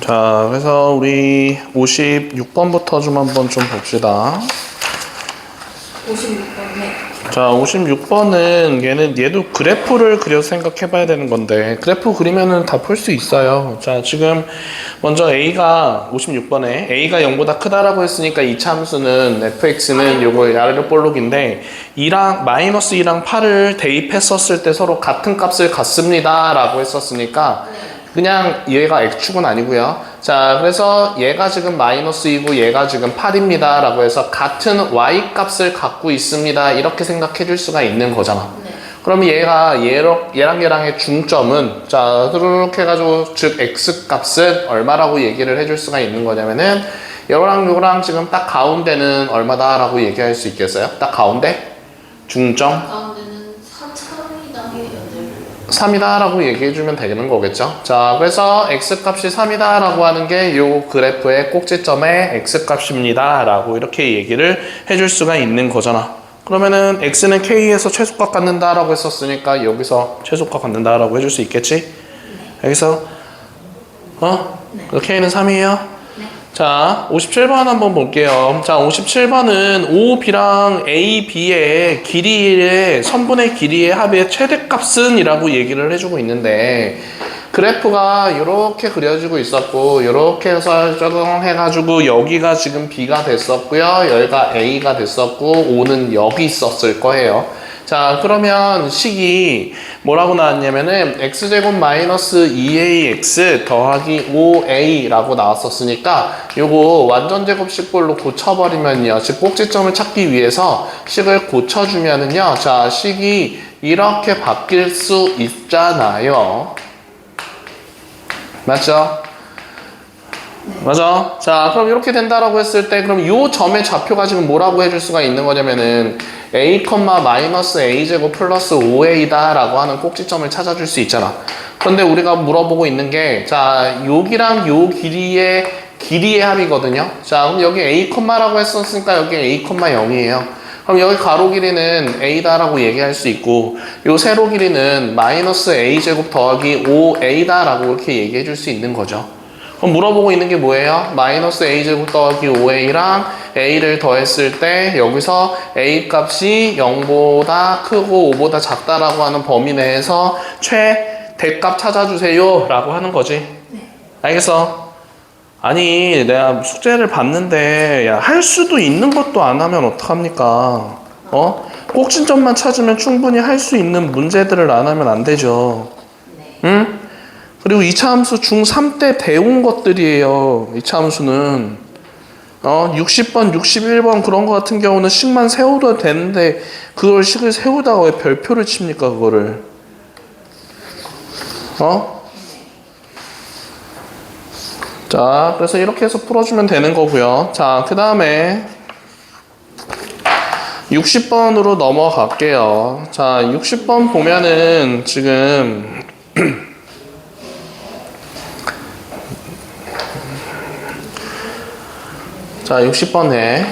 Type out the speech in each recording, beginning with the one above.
자, 그래서 우리 56번부터 좀 한번 좀 봅시다. 56번, 네. 자, 56번은 얘도 그래프를 그려서 생각해 봐야 되는 건데, 그래프 그리면은 다 풀 수 있어요. 자, 지금 먼저 A가 56번에 A가 0보다 크다라고 했으니까 이 참수는 fx는 요거 아래로 볼록인데 2랑 마이너스 2랑 8을 대입했었을 때 서로 같은 값을 갖습니다 라고 했었으니까 그냥 얘가 x축은 아니고요. 자, 그래서 얘가 지금 마이너스 2고 얘가 지금 8입니다 라고 해서 같은 y 값을 갖고 있습니다 이렇게 생각해 줄 수가 있는 거잖아. 네. 그러면 얘랑 얘랑의 중점은 자 이렇게 해가지고 즉 x 값은 얼마라고 얘기를 해줄 수가 있는 거냐면은 요랑 지금 딱 가운데는 얼마다 라고 얘기할 수 있겠어요? 딱 가운데 중점 가운데는 3이다 해요. 3이다 라고 얘기해주면 되는 거겠죠. 자, 그래서 x값이 3이다 라고 하는 게 요 그래프의 꼭지점의 x값입니다 라고 이렇게 얘기를 해줄 수가 있는 거잖아. 그러면은 x는 k에서 최소값 갖는다 라고 했었으니까 여기서 최소값 갖는다 라고 해줄 수 있겠지? 여기서 k는 3이에요. 자, 57번 한번 볼게요. 자, 57번은 OB랑 AB의 길이의 선분의 길이의 합의 최대값은 이라고 얘기를 해주고 있는데 그래프가 이렇게 그려지고 있었고 이렇게 해서 해가지고 여기가 지금 B가 됐었고요. 여기가 A가 됐었고 O는 여기 있었을 거예요. 자, 그러면 식이 뭐라고 나왔냐면은 x제곱 마이너스 2ax 더하기 5a라고 나왔었으니까 요거 완전 제곱식꼴로 고쳐버리면요. 즉 꼭지점을 찾기 위해서 식을 고쳐주면은요. 자, 식이 이렇게 바뀔 수 있잖아요. 맞죠? 맞아. 자, 그럼 이렇게 된다라고 했을 때 그럼 요 점의 좌표가 지금 뭐라고 해줄 수가 있는 거냐면은 a, 마이너스 a제곱 플러스 5a다 라고 하는 꼭지점을 찾아줄 수 있잖아. 그런데 우리가 물어보고 있는 게 자, 여기랑 요 길이의 합이거든요. 자, 그럼 여기 a, 라고 했었으니까 여기 a, 0이에요. 그럼 여기 가로 길이는 a다 라고 얘기할 수 있고 요 세로 길이는 마이너스 a제곱 더하기 5a다 라고 이렇게 얘기해 줄 수 있는 거죠. 그럼 물어보고 있는 게 뭐예요? 마이너스 a제곱 더하기 5a랑 a를 더했을 때 여기서 a 값이 0보다 크고 5보다 작다라고 하는 범위 내에서 최대값 찾아주세요 라고 하는 거지. 네. 알겠어? 아니 내가 숙제를 봤는데 야, 할 수도 있는 것도 안 하면 어떡합니까? 꼭지점만 찾으면 충분히 할 수 있는 문제들을 안 하면 안 되죠. 응? 그리고 이차 함수 중3 때 배운 것들이에요. 이차 함수는 60번, 61번 그런 거 같은 경우는 식만 세워도 되는데 그걸 식을 세우다가 왜 별표를 칩니까 그거를? 자, 그래서 이렇게 해서 풀어주면 되는 거고요. 자, 그 다음에 60번으로 넘어갈게요. 자, 60번 보면은 지금 자, 60번에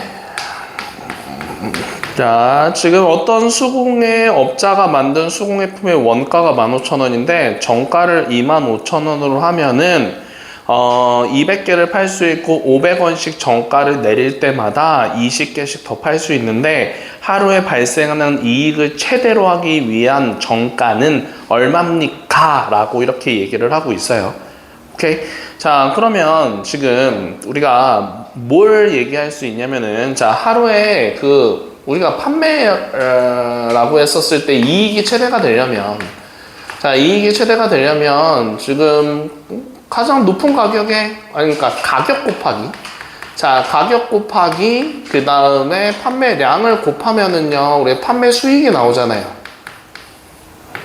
자, 지금 어떤 수공의 업자가 만든 수공예품의 원가가 15,000원인데 정가를 25,000원으로 하면은 200개를 팔 수 있고 500원씩 정가를 내릴 때마다 20개씩 더 팔 수 있는데 하루에 발생하는 이익을 최대로 하기 위한 정가는 얼마입니까? 라고 이렇게 얘기를 하고 있어요. 오케이? 자, 그러면 지금 우리가 뭘 얘기할 수 있냐면은 자, 하루에 우리가 판매라고 했었을 때 이익이 최대가 되려면 자, 이익이 최대가 되려면 지금 가장 높은 가격에 그러니까 가격 곱하기 자, 가격 곱하기 그 다음에 판매량을 곱하면은요 우리 판매 수익이 나오잖아요.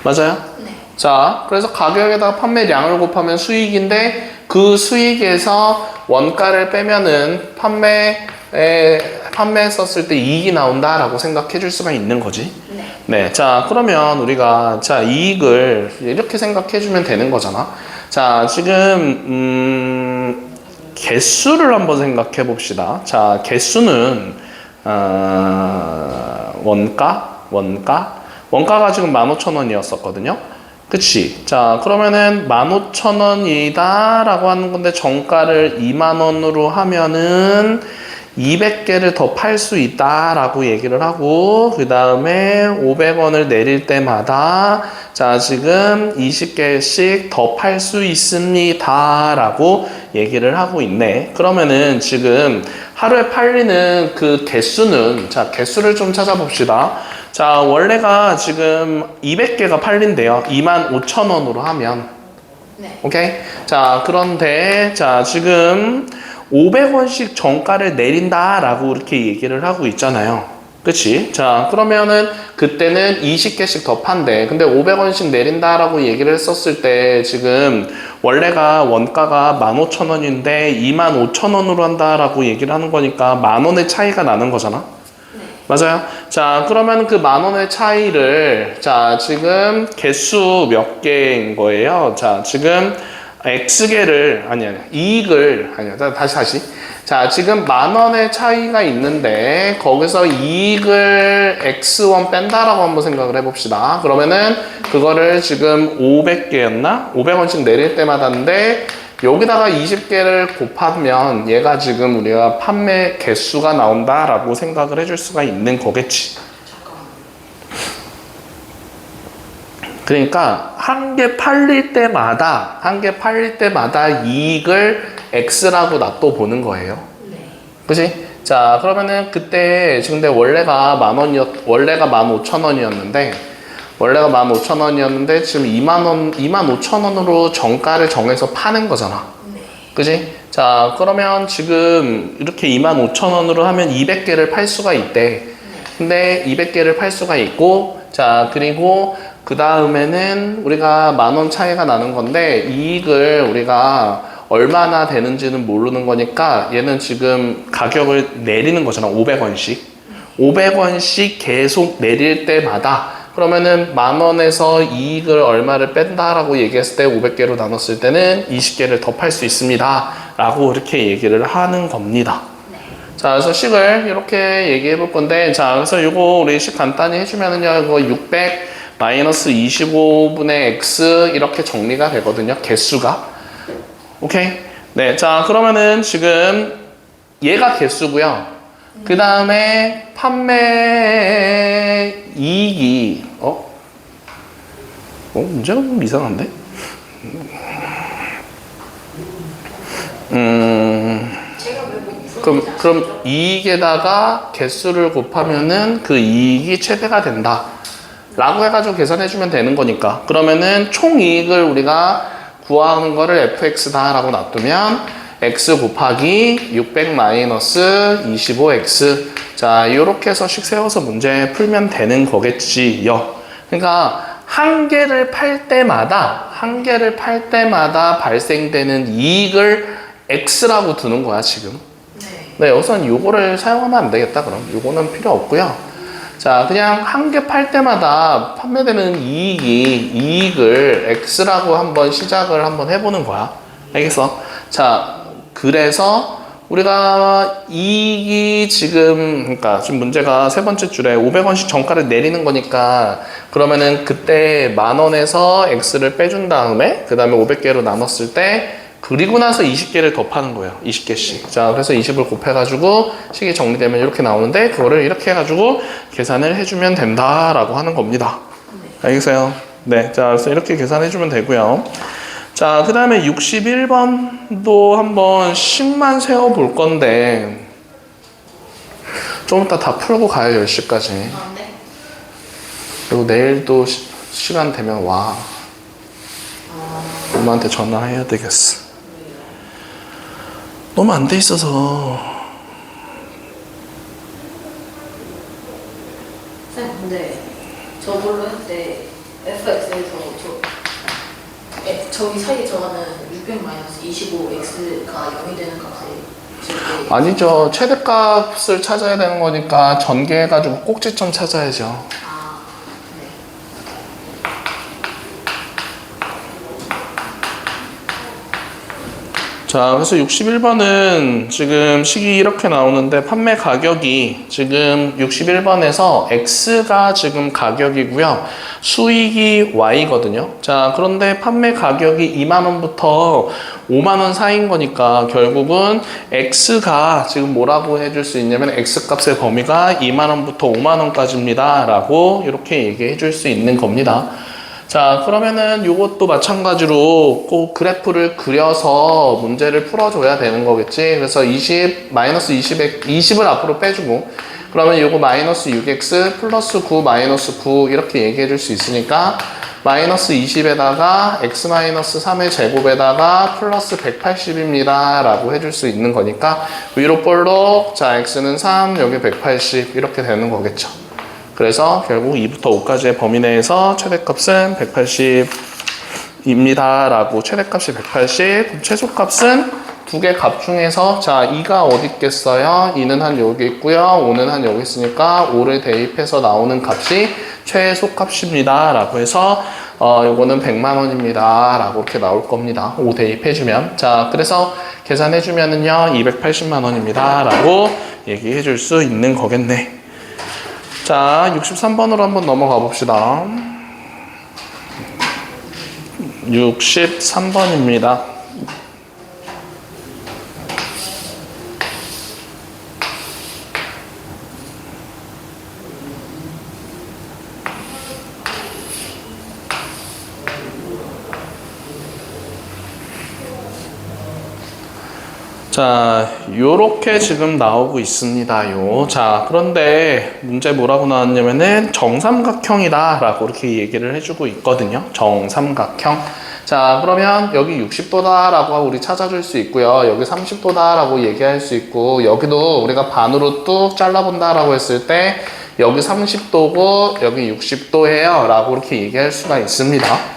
맞아요? 네. 자, 그래서 가격에다가 판매량을 곱하면 수익인데 그 수익에서 원가를 빼면은 판매했었을 때 이익이 나온다라고 생각해 줄 수가 있는 거지. 네. 네. 자, 그러면 우리가 자, 이익을 이렇게 생각해 주면 되는 거잖아. 자, 지금 개수를 한번 생각해 봅시다. 자, 개수는 원가 원가가 지금 15,000원이었었거든요. 그치? 자, 그러면은 15,000원이다 라고 하는 건데 정가를 20,000원으로 하면은 200개를 더 팔 수 있다 라고 얘기를 하고, 그 다음에 500원을 내릴 때마다 자, 지금 20개씩 더 팔 수 있습니다 라고 얘기를 하고 있네. 그러면은 지금 하루에 팔리는 그 개수는, 자, 개수를 좀 찾아봅시다. 자, 원래가 지금 200개가 팔린대요. 25,000원으로 하면. 네. 오케이? 자, 그런데, 자, 지금 500원씩 정가를 내린다라고 이렇게 얘기를 하고 있잖아요. 그치? 자, 그러면은 그때는 20개씩 더 판대. 근데 500원씩 내린다라고 얘기를 했었을 때 지금 원래가 원가가 15,000원인데 25,000원으로 한다라고 얘기를 하는 거니까 10,000원의 차이가 나는 거잖아. 맞아요? 자, 그러면 그 10,000원의 차이를, 자, 지금 개수 몇 개인 거예요? 자, 지금 X개를, 이익을, 다시. 자, 지금 10,000원의 차이가 있는데, 거기서 이익을 X1 뺀다라고 한번 생각을 해봅시다. 그러면은, 그거를 지금 500개였나? 500원씩 내릴 때마다인데, 여기다가 20개를 곱하면 얘가 지금 우리가 판매 개수가 나온다라고 생각을 해줄 수가 있는 거겠지. 그러니까 한 개 팔릴 때마다 이익을 X라고 놔둬보는 거예요. 그치? 자, 그러면은 그때 지금 근데 원래가 15,000원이었는데 지금 25,000원으로 정가를 정해서 파는 거잖아. 그지? 자, 그러면 지금 이렇게 25,000원으로 하면 200개를 팔 수가 있대. 근데 200개를 팔 수가 있고, 자, 그리고 그 다음에는 우리가 10,000원 차이가 나는 건데, 이익을 우리가 얼마나 되는지는 모르는 거니까 얘는 지금 가격을 내리는 거잖아. 500원씩. 500원씩 계속 내릴 때마다 그러면은 10,000원에서 이익을 얼마를 뺀다라고 얘기했을 때 500개로 나눴을 때는 20개를 더 팔 수 있습니다. 라고 이렇게 얘기를 하는 겁니다. 자, 그래서 식을 이렇게 얘기해 볼 건데, 자, 그래서 이거 우리 식 간단히 해주면은요, 이거 600 마이너스 25분의 x 이렇게 정리가 되거든요. 개수가. 오케이? 네, 자, 그러면은 지금 얘가 개수고요. 그 다음에 판매 이익이 문제가 좀 이상한데? 그럼 이익에다가 개수를 곱하면은 그 이익이 최대가 된다 라고 해가지고 계산해주면 되는 거니까, 그러면은 총 이익을 우리가 구하는 거를 fx다 라고 놔두면 x 곱하기 600 마이너스 25x, 자, 요렇게 해서 식 세워서 문제 풀면 되는 거겠지요. 그러니까 한 개를 팔 때마다 발생되는 이익을 x라고 두는 거야 지금. 네, 여기서는 요거를 사용하면 안 되겠다. 그럼 요거는 필요 없고요. 자, 그냥 한 개 팔 때마다 판매되는 이익을 x라고 한번 시작을 한번 해보는 거야. 알겠어? 자, 그래서 우리가 이익이 지금, 그러니까 지금 문제가 세 번째 줄에 500원씩 정가를 내리는 거니까, 그러면은 그때 10,000원에서 x를 빼준 다음에 그 다음에 500개로 나눴을 때, 그리고 나서 20개를 더 파는 거예요. 20개씩. 자, 그래서 20을 곱해가지고 식이 정리되면 이렇게 나오는데, 그거를 이렇게 해가지고 계산을 해주면 된다라고 하는 겁니다. 알겠어요? 네. 자, 그래서 이렇게 계산해주면 되고요. 자, 그 다음에 61번도 한번 식만 세워볼 건데, 좀 이따 다 풀고 가요, 10시까지. 네. 그리고 내일도 시간 되면 와. 엄마한테 전화해야 되겠어. 너무 안 돼 있어서. 쌤, 근데 저걸로 할 때 fx에서 저기 사이에 적어는 600 마이너스 25x가 0이 되는 값을 아니죠. 최대값을 찾아야 되는 거니까 전개해가지고 꼭지점 찾아야죠. 자, 그래서 61번은 지금 식이 이렇게 나오는데 판매 가격이 지금 61번에서 X가 지금 가격이고요. 수익이 Y거든요. 자, 그런데 판매 가격이 2만원부터 5만원 사이인 거니까 결국은 X가 지금 뭐라고 해줄 수 있냐면 X값의 범위가 2만원부터 5만원까지입니다. 라고 이렇게 얘기해 줄 수 있는 겁니다. 자, 그러면은 이것도 마찬가지로 꼭 그래프를 그려서 문제를 풀어줘야 되는 거겠지. 그래서 20을 앞으로 빼주고, 그러면 요거 마이너스 6x 플러스 9 마이너스 9 이렇게 얘기해 줄 수 있으니까 마이너스 20에다가 x 마이너스 3의 제곱에다가 플러스 180입니다 라고 해줄 수 있는 거니까 위로 볼록, 자, x는 3, 여기 180 이렇게 되는 거겠죠. 그래서 결국 2부터 5까지의 범위 내에서 최대값은 180입니다 라고, 최대값이 180, 최소값은 두 개 값 중에서, 자, 2가 어디 있겠어요? 2는 한 여기 있고요, 5는 한 여기 있으니까 5를 대입해서 나오는 값이 최소값입니다 라고 해서 요거는 100만원입니다 라고 이렇게 나올 겁니다. 5 대입해주면. 자, 그래서 계산해주면은요 280만원입니다 라고 얘기해 줄 수 있는 거겠네. 자, 63번으로 한번 넘어가 봅시다. 63번입니다. 자, 요렇게 지금 나오고 있습니다요. 자, 그런데 문제 뭐라고 나왔냐면은 정삼각형이다 라고 이렇게 얘기를 해주고 있거든요. 정삼각형. 자, 그러면 여기 60도다 라고 우리 찾아줄 수 있고요. 여기 30도다 라고 얘기할 수 있고, 여기도 우리가 반으로 뚝 잘라본다 라고 했을 때 여기 30도고 여기 60도예요 라고 이렇게 얘기할 수가 있습니다.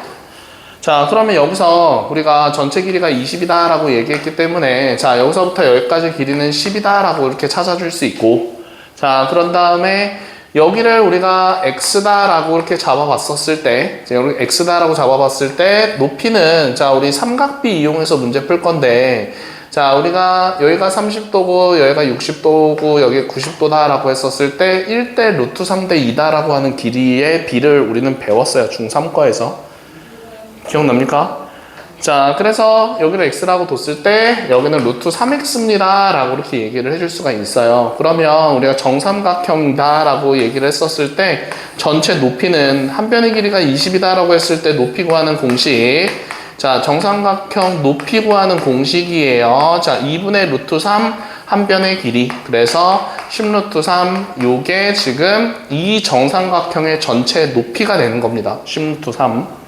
자, 그러면 여기서 우리가 전체 길이가 20이다 라고 얘기했기 때문에, 자, 여기서부터 여기까지 길이는 10이다 라고 이렇게 찾아줄 수 있고, 자, 그런 다음에 여기를 우리가 x다 라고 이렇게 잡아봤었을 때, 여기 x다 라고 잡아봤을 때 높이는, 자, 우리 삼각비 이용해서 문제 풀 건데, 자, 우리가 여기가 30도고 여기가 60도고 여기 90도다 라고 했었을 때 1대 루트 3대 2다 라고 하는 길이의 비를 우리는 배웠어요. 중3과에서. 기억납니까? 자, 그래서 여기를 x라고 뒀을 때 여기는 루트 3x입니다 라고 이렇게 얘기를 해줄 수가 있어요. 그러면 우리가 정삼각형이다 라고 얘기를 했었을 때 전체 높이는 한 변의 길이가 20이다 라고 했을 때 높이 구하는 공식, 자, 정삼각형 높이 구하는 공식이에요. 자, 2분의 루트 3 한 변의 길이, 그래서 10 루트 3 요게 지금 이 정삼각형의 전체 높이가 되는 겁니다. 10 루트 3.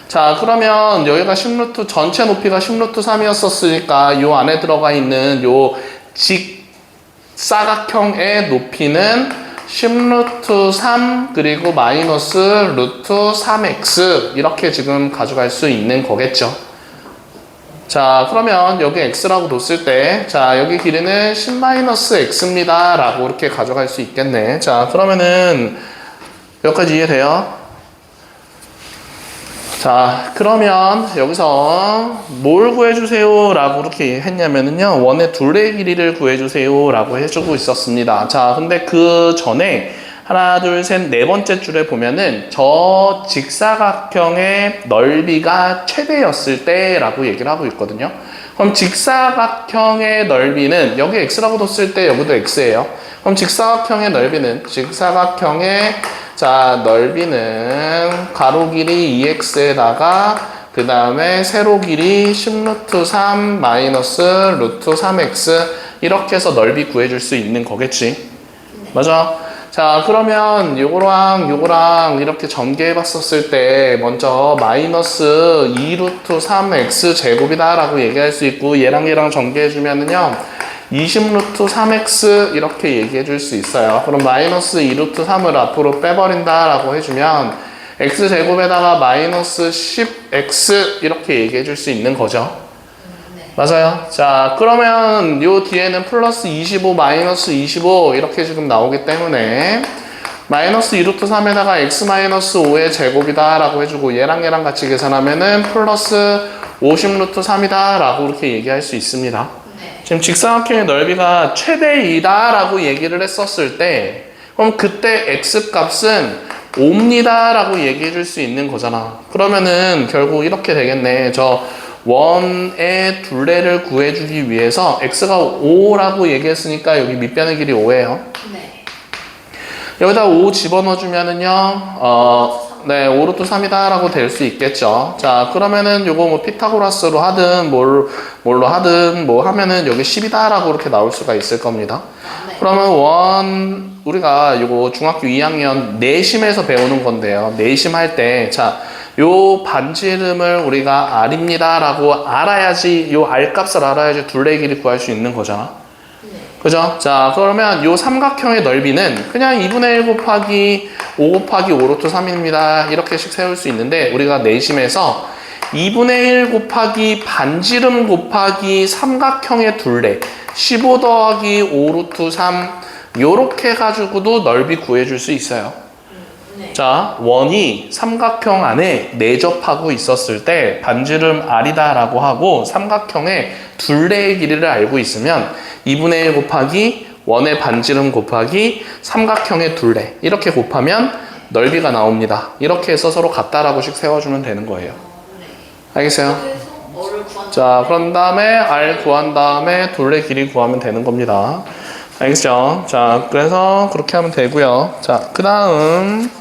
자, 그러면 여기가 10루트, 전체 높이가 10루트 3이었었으니까 요 안에 들어가 있는 요 직사각형의 높이는 10루트 3 그리고 마이너스 루트 3x 이렇게 지금 가져갈 수 있는 거겠죠. 자, 그러면 여기 x라고 뒀을 때, 자, 여기 길이는 10-x입니다 라고 이렇게 가져갈 수 있겠네. 자, 그러면은 여기까지 이해돼요? 자, 그러면 여기서 뭘 구해주세요 라고 이렇게 했냐면은요, 원의 둘레의 길이를 구해주세요 라고 해주고 있었습니다. 자, 근데 그 전에 하나, 둘, 셋, 네 번째 줄에 보면은 저 직사각형의 넓이가 최대였을 때 라고 얘기를 하고 있거든요. 그럼 직사각형의 넓이는 여기 x라고 뒀을 때 여기도 x예요. 그럼 직사각형의 넓이는, 자, 넓이는 가로 길이 2x에다가 그 다음에 세로 길이 10 루트 3 마이너스 루트 3x 이렇게 해서 넓이 구해줄 수 있는 거겠지. 맞아? 자, 그러면 요거랑 이렇게 전개해 봤었을 때 먼저 마이너스 2 루트 3x 제곱이다 라고 얘기할 수 있고, 얘랑 전개해 주면은요 20 루트 3x 이렇게 얘기해 줄 수 있어요. 그럼 마이너스 2 루트 3을 앞으로 빼버린다 라고 해주면 x제곱에다가 마이너스 10x 이렇게 얘기해 줄 수 있는 거죠. 네. 맞아요. 자, 그러면 요 뒤에는 플러스 25 마이너스 25 이렇게 지금 나오기 때문에 마이너스 2 루트 3에다가 x 마이너스 5의 제곱이다 라고 해주고, 얘랑 같이 계산하면은 플러스 50 루트 3이다 라고 이렇게 얘기할 수 있습니다. 네. 지금 직사각형의 넓이가 최대 2다 라고 얘기를 했었을 때 그럼 그때 x 값은 5입니다 라고 얘기해 줄 수 있는 거잖아. 그러면은 결국 이렇게 되겠네. 저 원의 둘레를 구해주기 위해서 x가 5라고 얘기했으니까 여기 밑변의 길이 5예요. 네. 여기다 5 집어넣어주면은요, 네, 5루트 3이다 라고 될 수 있겠죠. 자, 그러면은 요거 뭐 피타고라스로 하든 뭘로 하든 뭐 하면은 여기 10이다 라고 이렇게 나올 수가 있을 겁니다. 네. 그러면 우리가 요거 중학교 2학년 내심에서 배우는 건데요. 내심 할 때, 자, 요 반지름을 우리가 R입니다 라고 알아야지, 요 R 값을 알아야지 둘레의 길이 구할 수 있는 거잖아. 네. 그죠? 자, 그러면 요 삼각형의 넓이는 그냥 2분의 1 곱하기 5 곱하기 5 루트 3입니다. 이렇게씩 세울 수 있는데, 우리가 내심에서 2분의 1 곱하기 반지름 곱하기 삼각형의 둘레 15 더하기 5 루트 3 요렇게 해가지고도 넓이 구해줄 수 있어요. 네. 자, 원이 삼각형 안에 내접하고 있었을 때 반지름 R이다 라고 하고 삼각형의 둘레의 길이를 알고 있으면 2분의 1 곱하기 원의 반지름 곱하기 삼각형의 둘레 이렇게 곱하면 넓이가 나옵니다. 이렇게 해서 서로 같다라고씩 세워주면 되는 거예요. 네. 알겠어요? 그래서 어를 구한 자, 그런 다음에 R 구한 다음에 둘레 길이 구하면 되는 겁니다. 알겠죠? 자, 그래서 그렇게 하면 되고요. 자, 그 다음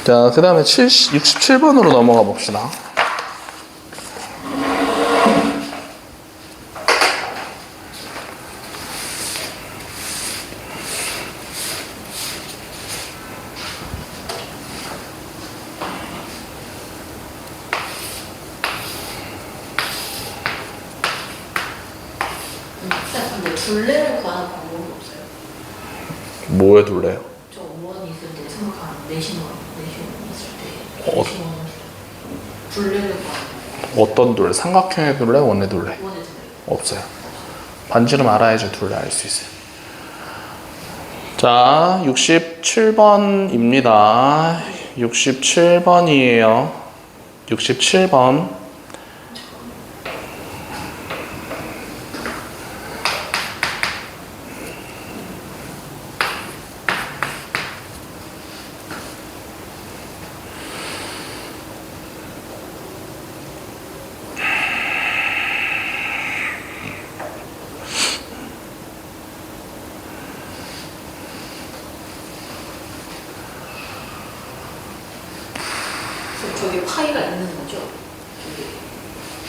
자, 그 다음에 67번으로 넘어가 봅시다. 근데 둘레를 구하는 방법은 없어요. 뭐에 둘래요? 저 5원 있을 때 생각한 내신원 있을 때 어. 내신원 둘레를 구하는 어떤 둘레? 삼각형의 둘레, 원의 둘레? 원의 둘레. 없어요. 반지름 알아야지 둘레 알 수 있어요. 자, 67번입니다. 67번이에요. 67번. 저기 파이가 있는 거죠?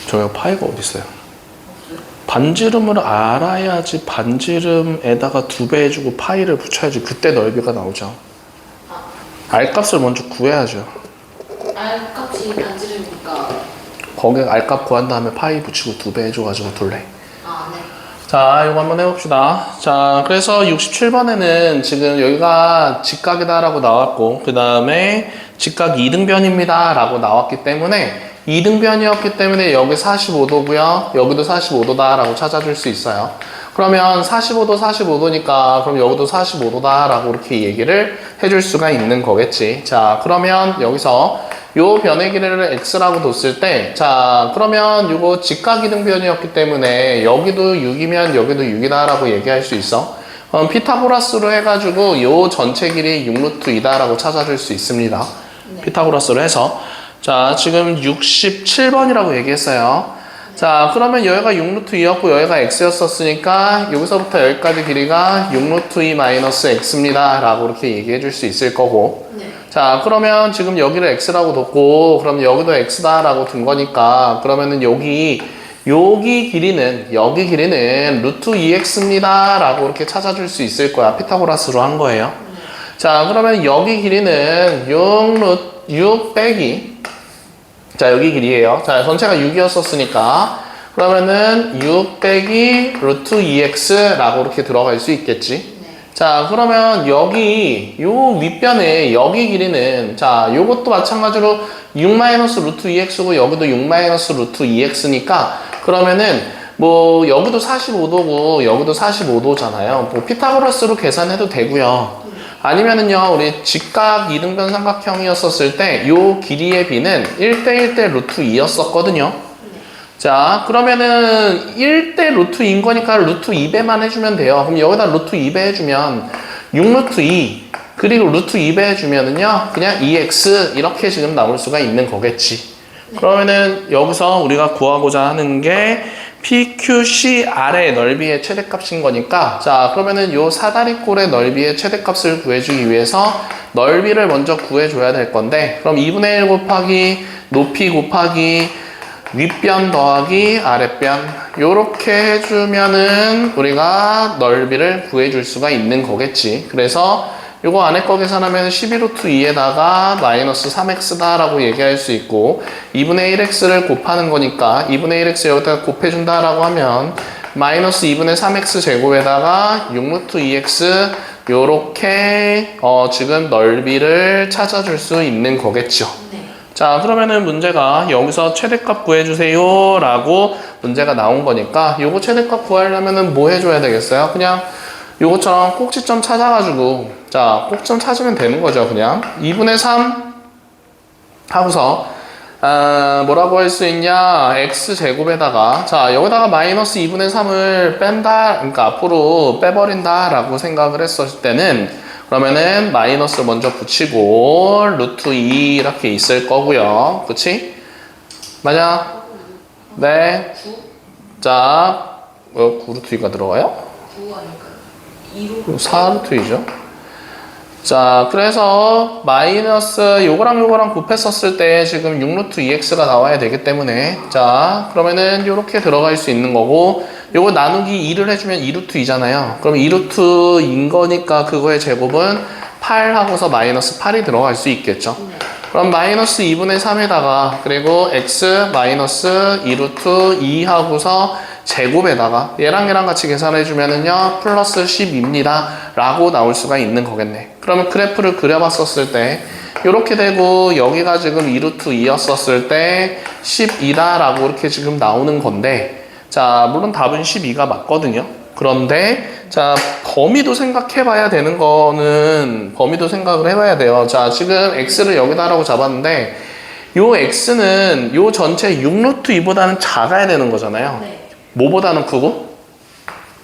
저기 파이가 어디 있어요? 없어요? 반지름을 알아야지 반지름에다가 2배 해주고 파이를 붙여야지 그때 넓이가 나오죠. R 값을 먼저 구해야죠. R 값이 반지름이니까. 거기에 R 값 구한 다음에 파이 붙이고 2배 해줘가지고 둘레. 아, 네. 자, 이거 한번 해봅시다. 자, 그래서 67번에는 지금 여기가 직각이다 라고 나왔고, 그 다음에 직각 2등변입니다 라고 나왔기 때문에 2등변이었기 때문에 여기 45도고요. 여기도 45도다 라고 찾아줄 수 있어요. 그러면 45도, 45도니까 그럼 여기도 45도다 라고 이렇게 얘기를 해줄 수가 있는 거겠지. 자, 그러면 여기서 요 변의 길이를 x라고 뒀을 때, 자, 그러면 요거 직각 이등변이었기 때문에 여기도 6이면 여기도 6이다 라고 얘기할 수 있어. 피타고라스로 해가지고 요 전체 길이 6루트 2다 라고 찾아줄 수 있습니다. 네. 피타고라스로 해서. 자, 지금 67번이라고 얘기했어요. 자, 그러면 여기가 6루트 2였고 여기가 x였었으니까 여기서부터 여기까지 길이가 6루트 2 마이너스 x입니다 라고 이렇게 얘기해 줄 수 있을 거고. 네. 자, 그러면 지금 여기를 x라고 뒀고 그럼 여기도 x다 라고 둔 거니까 그러면은 여기 길이는 루트 2x입니다 라고 이렇게 찾아줄 수 있을 거야. 피타고라스로 한 거예요. 자, 그러면 여기 길이는 6 빼기, 자, 여기 길이에요. 자, 전체가 6이었었으니까 그러면은 6 빼기 루트 2x라고 이렇게 들어갈 수 있겠지. 네. 자, 그러면 여기 요 윗변에 여기 길이는, 자, 요것도 마찬가지로 6 마이너스 루트 2x고 여기도 6 마이너스 루트 2x니까 그러면은 뭐 여기도 45도고 여기도 45도잖아요. 뭐 피타고라스로 계산해도 되고요. 아니면은요, 우리 직각 이등변 삼각형이었었을 때 요 길이의 b는 1대1대 루트 2였었거든요. 자, 그러면은 1대 루트 2인 거니까 루트 2배만 해주면 돼요. 그럼 여기다 루트 2배 해주면 6루트 2 그리고 루트 2배 해주면은요, 그냥 2x 이렇게 지금 나올 수가 있는 거겠지. 그러면은 여기서 우리가 구하고자 하는 게 PQCR의 넓이의 최대값인 거니까, 자, 그러면은 요 사다리꼴의 넓이의 최대값을 구해주기 위해서 넓이를 먼저 구해줘야 될 건데, 그럼 2분의 1 곱하기 높이 곱하기 윗변 더하기 아랫변 요렇게 해주면은 우리가 넓이를 구해줄 수가 있는 거겠지. 그래서 요거 안에 거 계산하면 11루트 2에다가 마이너스 3x다 라고 얘기할 수 있고, 2분의 1x를 곱하는 거니까 2분의 1x 여기다가 곱해준다 라고 하면 마이너스 2분의 3x 제곱에다가 6루트 2x 요렇게 지금 넓이를 찾아줄 수 있는 거겠죠. 자, 그러면은 문제가 여기서 최대값 구해주세요 라고 문제가 나온 거니까 요거 최대값 구하려면은 뭐 해줘야 되겠어요? 그냥 요것처럼 꼭지점 찾아가지고, 자, 꼭지점 찾으면 되는 거죠. 그냥 2분의 3 하고서 뭐라고 할 수 있냐, x제곱에다가, 자, 여기다가 마이너스 2분의 3을 뺀다, 그러니까 앞으로 빼버린다 라고 생각을 했을 때는, 그러면은 마이너스 먼저 붙이고 루트 2 이렇게 있을 거고요. 그치? 맞아? 네. 자, 9루트 2가 들어가요? 9 아닐까요? 2로 4루트 2죠. 자, 그래서 마이너스 요거랑 곱했었을 때 지금 6루트 2x가 나와야 되기 때문에, 자, 그러면은 요렇게 들어갈 수 있는 거고, 요거 나누기 2를 해주면 2루트 2잖아요. 그럼 2루트 2인 거니까 그거의 제곱은 8 하고서 마이너스 8이 들어갈 수 있겠죠. 그럼 마이너스 2분의 3에다가 그리고 x 마이너스 2루트 2 하고서 제곱에다가 얘랑 같이 계산해주면은요, 플러스 10입니다 라고 나올 수가 있는 거겠네. 그러면 그래프를 그려봤었을 때 이렇게 되고, 여기가 지금 2루트 2였었을 때 12다 라고 이렇게 지금 나오는 건데, 자, 물론 답은 12가 맞거든요. 그런데 자, 범위도 생각해봐야 되는 거는 범위도 생각을 해봐야 돼요. 자, 지금 x를 여기다라고 잡았는데 요 x는 요 전체 6루트 2보다는 작아야 되는 거잖아요. 네. 뭐보다는 크고?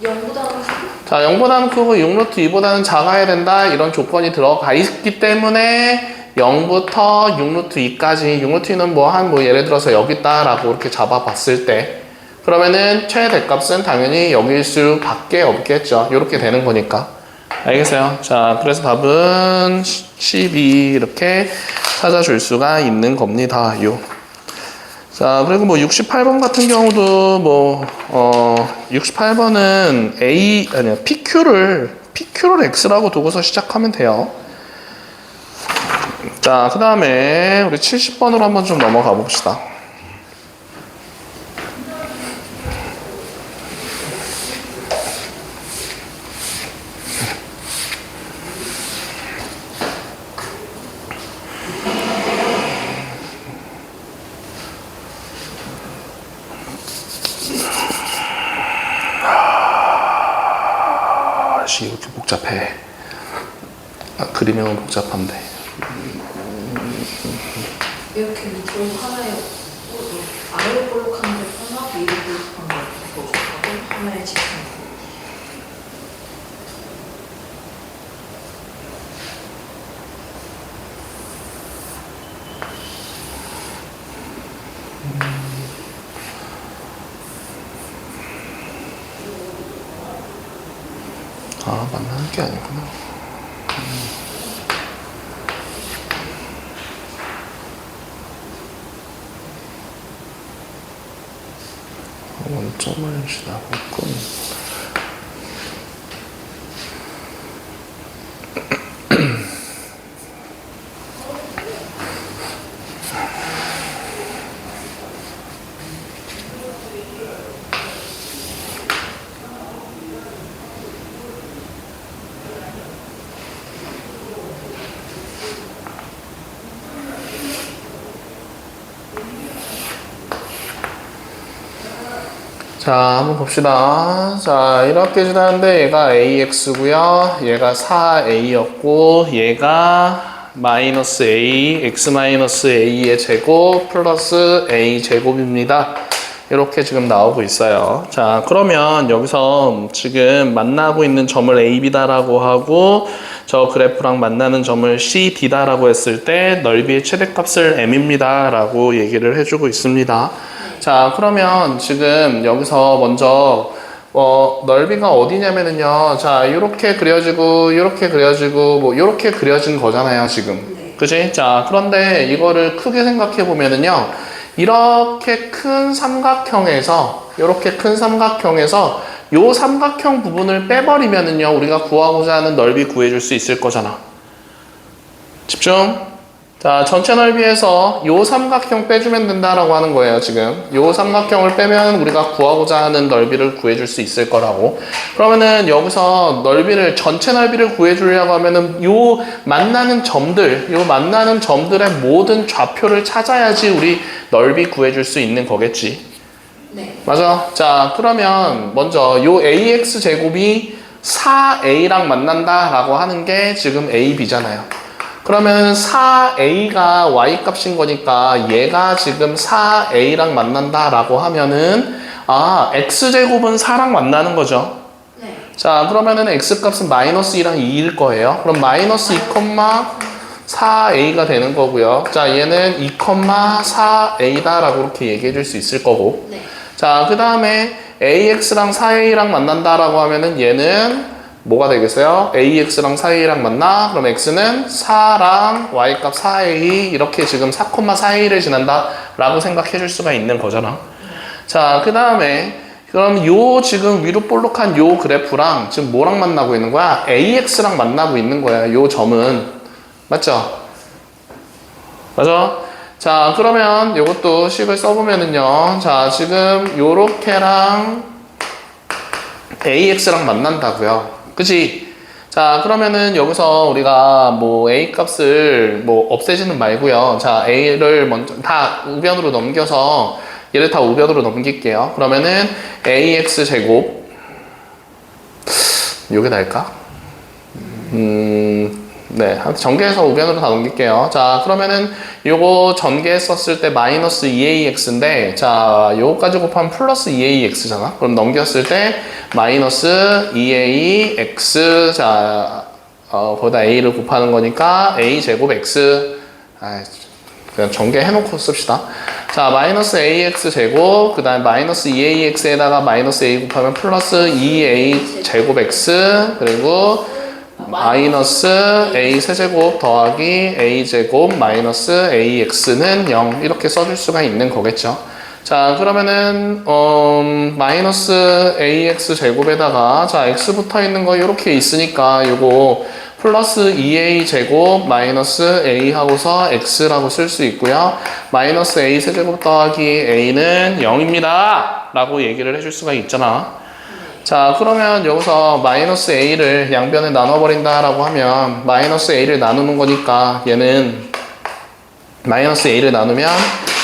0보다는 자, 0보다는 크고 6루트 2보다는 작아야 된다, 이런 조건이 들어가 있기 때문에 0부터 6루트 2까지, 6루트 2는 뭐 예를 들어서 여기 있다라고 이렇게 잡아봤을 때, 그러면은 최대값은 당연히 여기일 수밖에 없겠죠. 이렇게 되는 거니까. 알겠어요? 자, 그래서 답은 12 이렇게 찾아줄 수가 있는 겁니다. 요. 자, 그리고 뭐 68번 같은 경우도 68번은 PQ를 X라고 두고서 시작하면 돼요. 자, 그 다음에 우리 70번으로 한번 좀 넘어가 봅시다. 이렇게 복잡해. 그림형은 복잡한데. 이렇게 밑으로 하나에 아래로 볼록한 게 하나, 위로 볼록한 게 하고 하나에 집중. 아, 만나는 게 아니구나. 원점을 지나갔군. 자, 한번 봅시다. 자, 이렇게 지나는데 얘가 AX고요. 얘가 4A였고 얘가 마이너스 A, X 마이너스 A의 제곱 플러스 A 제곱입니다. 이렇게 지금 나오고 있어요. 자, 그러면 여기서 지금 만나고 있는 점을 A, B다라고 하고 저 그래프랑 만나는 점을 C, D다라고 했을 때 넓이의 최대값을 M입니다 라고 얘기를 해주고 있습니다. 자, 그러면 지금 여기서 먼저 넓이가 어디냐면은요. 자, 이렇게 그려지고 이렇게 그려지고 뭐 이렇게 그려진 거잖아요, 지금. 네. 그지? 자, 그런데 이거를 크게 생각해 보면은요. 이렇게 큰 삼각형에서 이렇게 큰 삼각형에서 요 삼각형 부분을 빼버리면은요. 우리가 구하고자 하는 넓이 구해줄 수 있을 거잖아. 집중. 자, 전체 넓이에서 요 삼각형 빼주면 된다라고 하는 거예요, 지금. 요 삼각형을 빼면 우리가 구하고자 하는 넓이를 구해줄 수 있을 거라고. 그러면은 여기서 넓이를, 전체 넓이를 구해주려고 하면은 요 만나는 점들의 모든 좌표를 찾아야지 우리 넓이 구해줄 수 있는 거겠지. 네. 맞아. 자, 그러면 먼저 요 AX 제곱이 4A랑 만난다라고 하는 게 지금 AB잖아요. 그러면 4A가 Y값인 거니까 얘가 지금 4A랑 만난다라고 하면은 X제곱은 4랑 만나는 거죠. 네. 자, 그러면은 X값은 마이너스 2랑 2일 거예요. 그럼 마이너스 2, 4A가 되는 거고요. 자, 얘는 2, 4A다라고 이렇게 얘기해 줄 수 있을 거고. 네. 자, 그 다음에 AX랑 4A랑 만난다라고 하면은 얘는 뭐가 되겠어요? AX랑 4A랑 만나? 그럼 X는 4랑 Y값 4A 이렇게 지금 4,4A를 지난다 라고 생각해 줄 수가 있는 거잖아. 자, 그 다음에 그럼 요 지금 위로 볼록한 요 그래프랑 지금 뭐랑 만나고 있는 거야? AX랑 만나고 있는 거야. 요 점은. 맞죠? 맞아? 자, 그러면 요것도 식을 써보면은요. 자, 지금 요렇게랑 AX랑 만난다고요. 그치? 자, 그러면은 여기서 우리가 뭐 A 값을 뭐 없애지는 말고요. 자, A를 먼저 다 우변으로 넘겨서 얘를 다 우변으로 넘길게요. 그러면은 AX 제곱 요게 나을까? 네, 전개해서 우변으로 다 넘길게요. 자, 그러면은 요거 전개했었을 때 마이너스 2AX인데, 자, 요거까지 곱하면 플러스 2AX잖아. 그럼 넘겼을 때 마이너스 2AX, 자, 거기다 A를 곱하는 거니까 A 제곱 X. 그냥 전개해놓고 씁시다. 자, 마이너스 AX 제곱, 그 다음에 마이너스 2AX에다가 마이너스 A 곱하면 플러스 2A 제곱 X, 그리고 마이너스 A 세제곱 더하기 A 제곱 마이너스 AX는 0 이렇게 써줄 수가 있는 거겠죠. 자, 그러면은 마이너스 AX 제곱에다가 자 X 붙어 있는 거 이렇게 있으니까 요거 플러스 2A 제곱 마이너스 A 하고서 X라고 쓸 수 있고요. 마이너스 A 세제곱 더하기 A는 0입니다 라고 얘기를 해줄 수가 있잖아. 자, 그러면 여기서 마이너스 A를 양변에 나눠버린다 라고 하면 마이너스 A를 나누는 거니까 얘는 마이너스 A를 나누면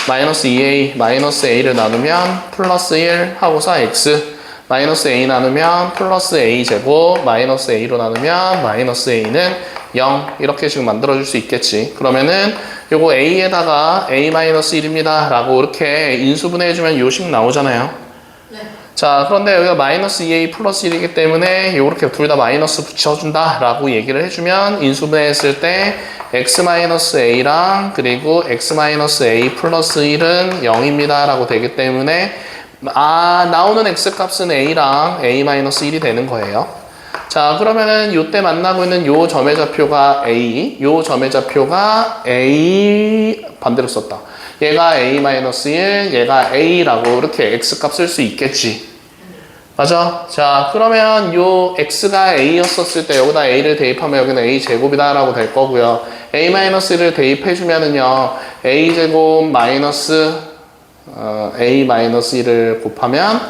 마이너스 2A 마이너스 A를 나누면 플러스 1 하고서 X 마이너스 A 나누면 플러스 A 제곱 마이너스 A로 나누면 마이너스 A는 0 이렇게 지금 만들어줄 수 있겠지. 그러면은 요거 A에다가 A 마이너스 1입니다 라고 이렇게 인수분해해주면 요식 나오잖아요. 자, 그런데 여기가 마이너스 2A 플러스 1이기 때문에 요렇게 둘 다 마이너스 붙여준다 라고 얘기를 해주면 인수분해했을 때 x 마이너스 A랑 그리고 x 마이너스 A 플러스 1은 0입니다 라고 되기 때문에 나오는 x 값은 A랑 A 마이너스 1이 되는 거예요. 자, 그러면은 요때 만나고 있는 요 점의 좌표가 A, 요 점의 좌표가 A 반대로 썼다. 얘가 A-1, 얘가 A라고 이렇게 X값 쓸 수 있겠지. 맞아? 자, 그러면 요 X가 A였었을 때 여기다 A를 대입하면 여기는 A 제곱이다 라고 될 거고요. A-1을 대입해주면은요, A 제곱 마이너스 A-1을 곱하면